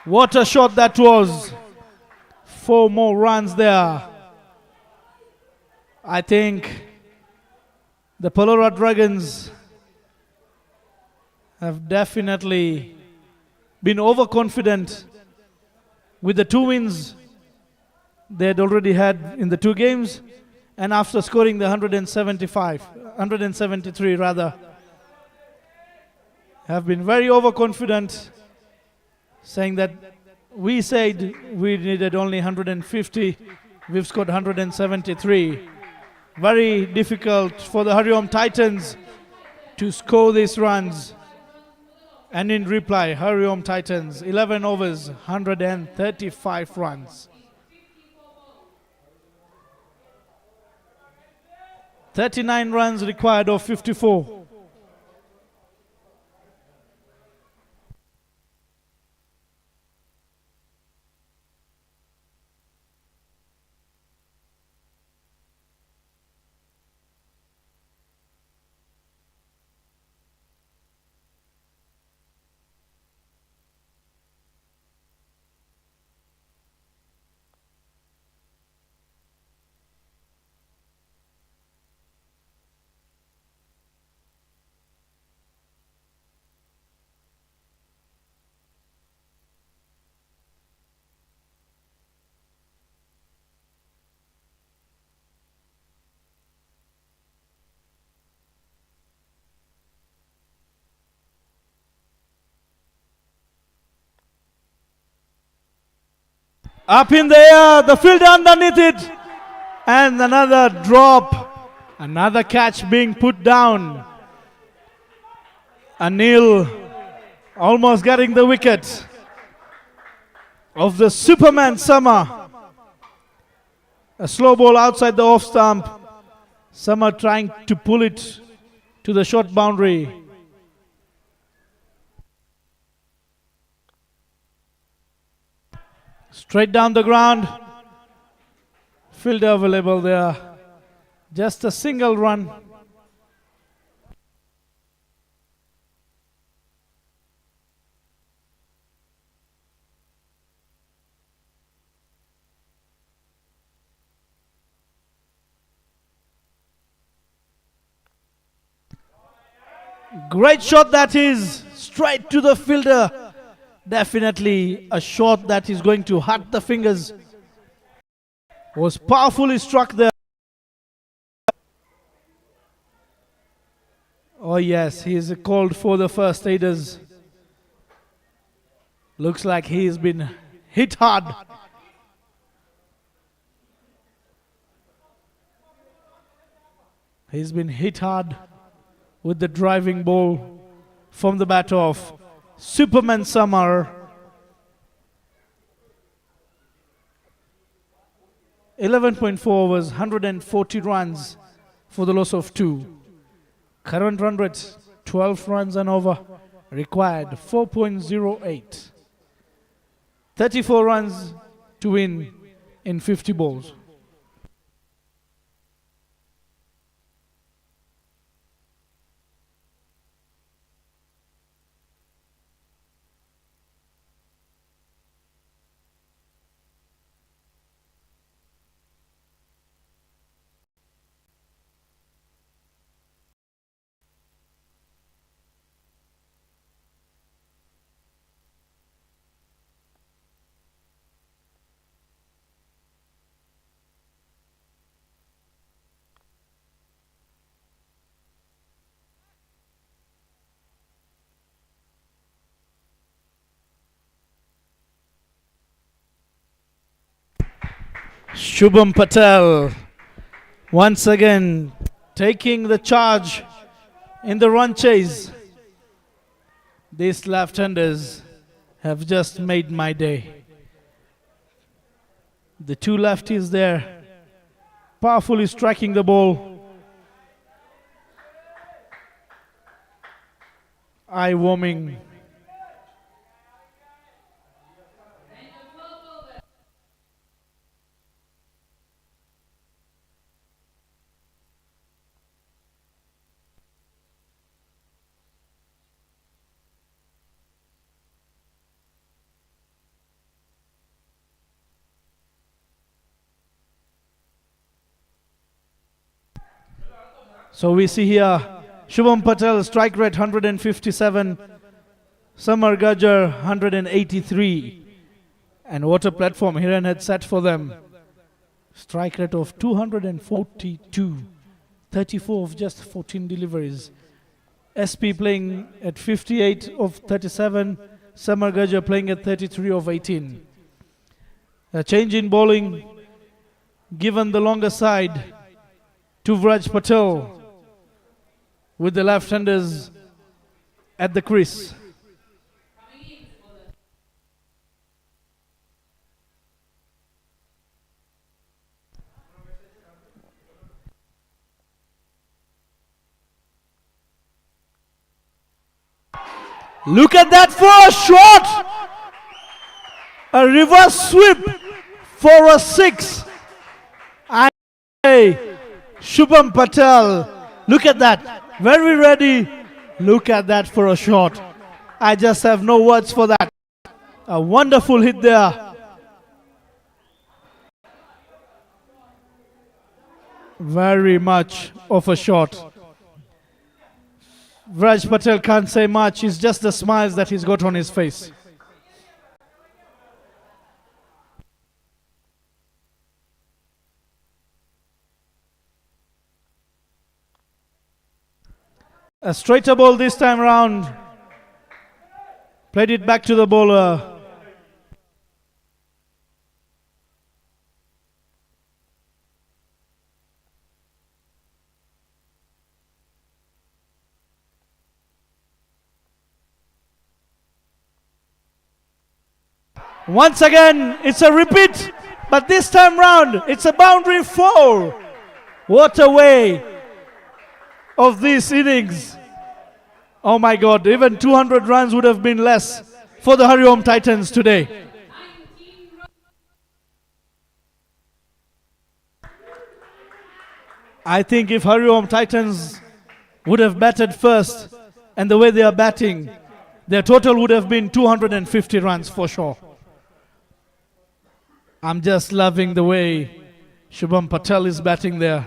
S1: What a shot that was. 4 more runs there. I think the PALORA Dragons have definitely been overconfident with the 2 wins they had already had in the 2 games, and after scoring the 173 rather, have been very overconfident, saying that we said we needed only 150, we've scored 173. Very difficult for the HARIOM Titans to score these runs. And in reply, HARIOM Titans, 11 overs, 135 runs. 39 runs required of 54. Up in the air, the fielder underneath it. And another drop. Another catch being put down. Anil almost getting the wicket of the Superman Summer. A slow ball outside the off stump. Summer trying to pull it to the short boundary. Straight down the ground. Fielder available there. Just a single run. Great shot that is. Straight to the fielder. Definitely a shot that is going to hurt the fingers. Was powerfully struck there. Oh yes, he is called for the first aiders. Looks like he has been hit hard. He's been hit hard with the driving ball from the bat of Superman Summer. 11.4 overs, 140 runs for the loss of 2. Current run rate, 12 runs and over. Required 4.08. 34 runs to win in 50 balls. Shubham Patel once again taking the charge in the run chase. These left-handers have just made my day. The two lefties there powerfully striking the ball. Eye-warming. So we see here Shubham Patel strike rate 157, Samar Gajjar 183, and what a platform Hiran had set for them. Strike rate of 242, 34 of just 14 deliveries. SP playing at 58 of 37, Samar Gajjar playing at 33 of 18. A change in bowling given the longer side to Vraj Patel with the left-handers at the crease. Look at that for a shot! A reverse sweep for a 6. And Shubham Patel, look at that. Very ready. Look at that for a shot. I just have no words for that. A wonderful hit there. Very much of a shot. Vraj Patel can't say much. It's just the smiles that he's got on his face. A straighter ball this time round. Played it back to the bowler. Once again, it's a repeat, but this time round, it's a boundary 4. What a way of this innings. Oh my God, even 200 runs would have been less for the HARIOM Titans today. I think if HARIOM Titans would have batted first, and the way they are batting, their total would have been 250 runs for sure. I'm just loving the way Shubham Patel is batting there.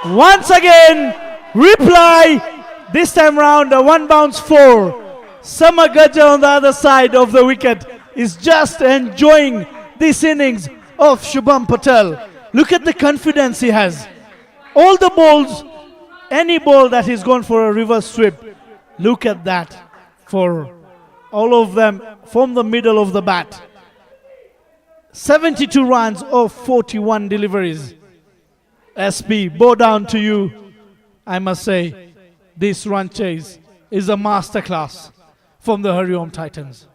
S7: Once again, reply. This time round, a one bounce 4. Samagaja on the other side of the wicket is just enjoying this innings of Shubham Patel. Look at the confidence he has. All the balls, any ball that he's gone for a reverse sweep, look at that. For all of them from the middle of the bat. 72 runs of 41 deliveries. SP, bow down to you. I must say, this run chase is a masterclass from the HARIOM Titans.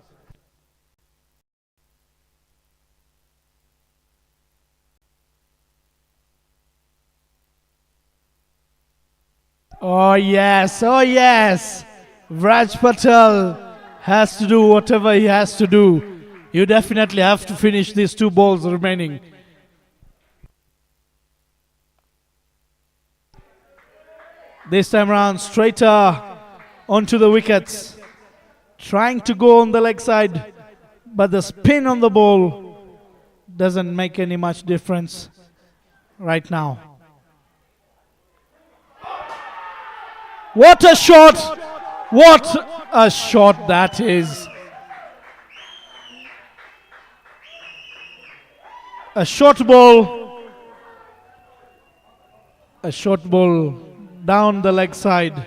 S7: Oh yes, oh yes. Raj Patel has to do whatever he has to do. You definitely have to finish these 2 balls remaining. This time around, straighter onto the wickets. Trying to go on the leg side, but the spin on the ball doesn't make any much difference right now. What a shot! What a shot that is. A short ball. A short ball down the leg side.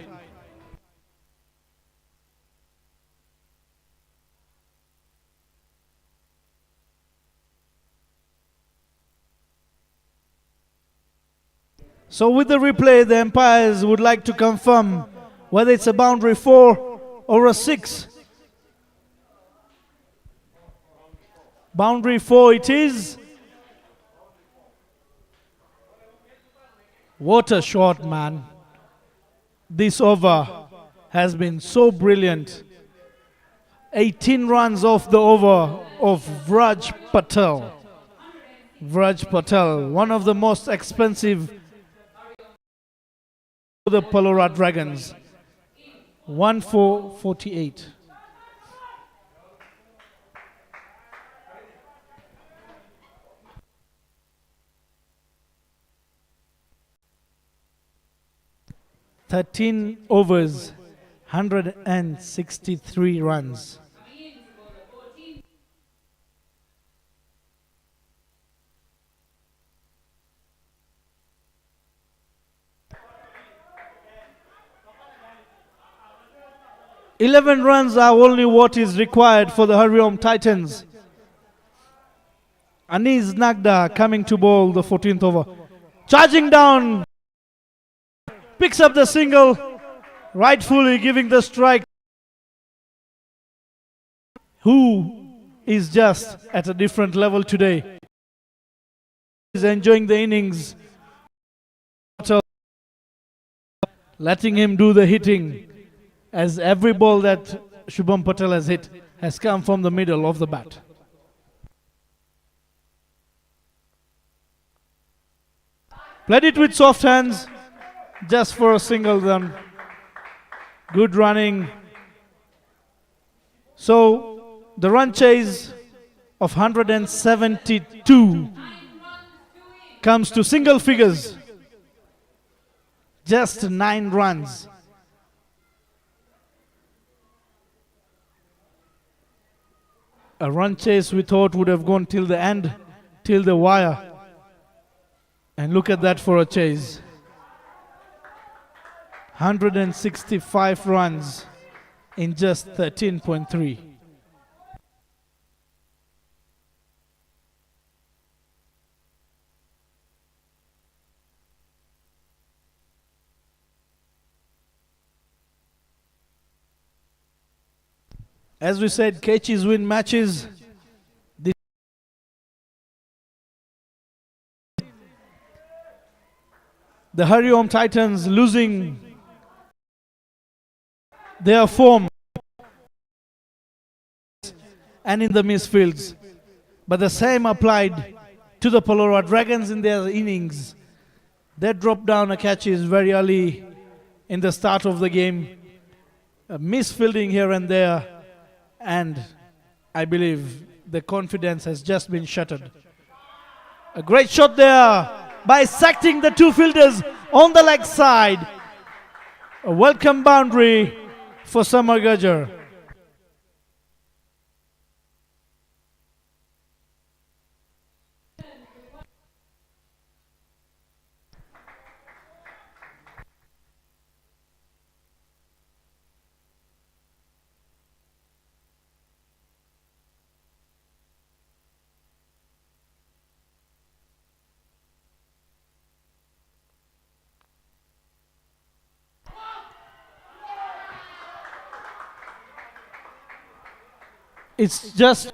S7: So with the replay, the umpires would like to confirm whether it's a boundary 4 or a 6. Boundary 4 it is. What a shot, man. This over has been so brilliant. 18 runs off the over of Raj Patel. Raj Patel, one of the most expensive the PALORA Dragons. 1/4-48. (13 overs, 163 runs). "11 runs are only what is required for the HARIOM Titans." Anis Nagda coming to bowl the 14th over. Charging down. Picks up the single. Rightfully giving the strike. Who is just at a different level today. Is enjoying the innings. Letting him do the hitting. As every ball that Shubham Patel has hit has come from the middle of the bat. Played it with soft hands, just for a single run. Good running. So the run chase of 172 comes to single figures. Just 9 runs. A run chase we thought would have gone till the end, till the wire. And look at that for a chase. 165 runs in just 13.3. As we said, catches win matches. The HARIOM Titans losing their form and in the misfields. But the same applied to the PALORA Dragons in their innings. They dropped down a catches very early in the start of the game. A misfielding here and there. And I believe the confidence has just been shattered. A great shot there, bisecting the 2 fielders, on the leg side. A welcome boundary for Samar Gajar. It's just...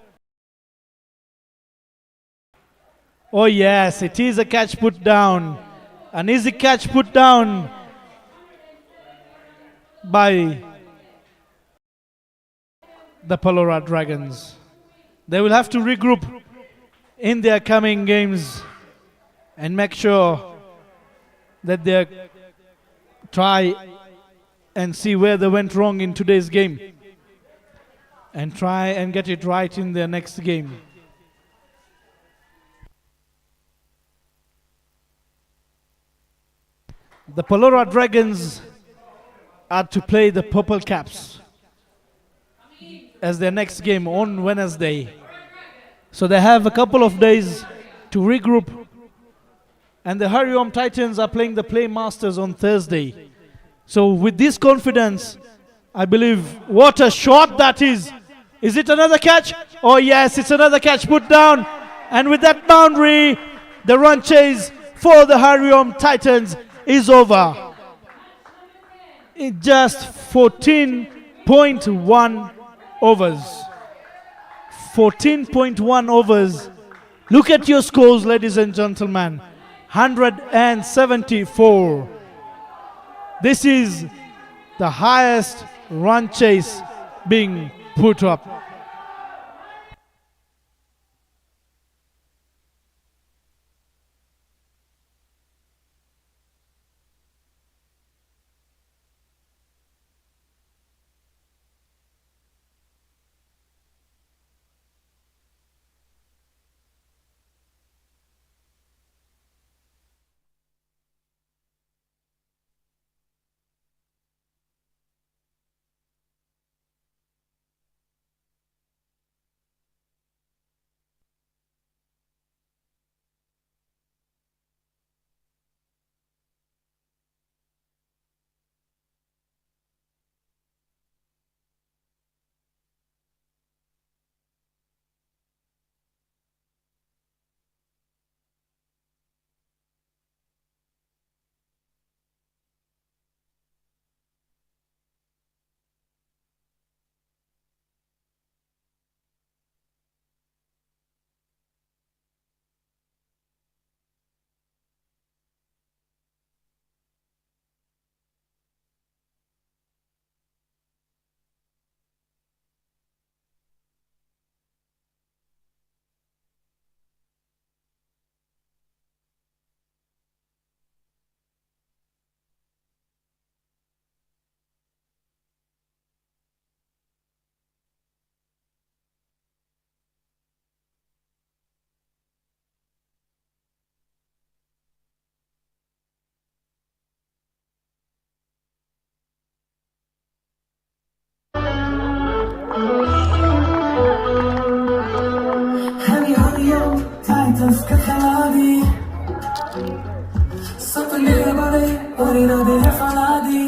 S7: Oh yes, it is a catch put down. An easy catch put down by the PALORA Dragons. They will have to regroup in their coming games and make sure that they try and see where they went wrong in today's game and try and get it right in their next game. The PALORA Dragons are to play the Purple Caps as their next game on Wednesday. So they have a couple of days to regroup. And the HARIOM Titans are playing the Playmasters on Thursday. So with this confidence, I believe, what a shot that is. Is it another catch? Oh yes, it's another catch put down. And with that boundary, the run chase for the HARIOM Titans is over. In just 14.1 overs. 14.1 overs. Look at your scores, ladies and gentlemen. 174. This is the highest run chase being put up.
S8: Titans ka khaladi sapne bade aur irade hai faladi.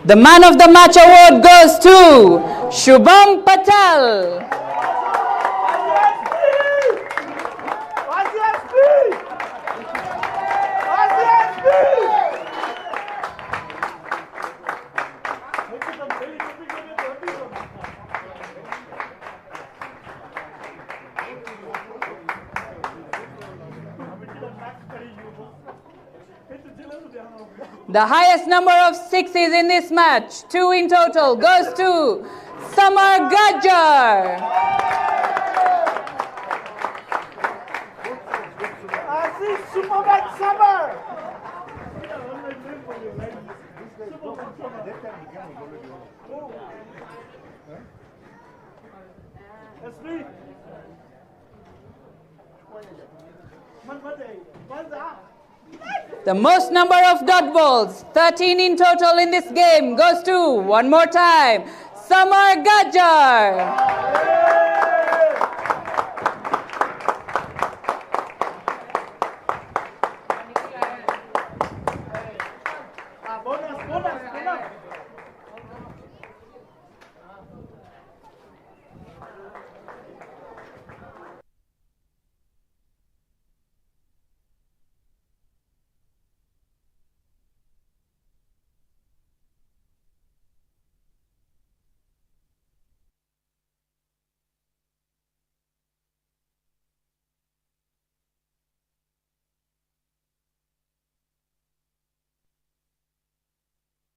S5: The man of the match award goes to Shubham Patel. The highest number of sixes in this match, 2 in total, goes to Samar Gajjar. The most number of dot balls, 13 in total in this game, goes to, one more time, Samar Gajjar.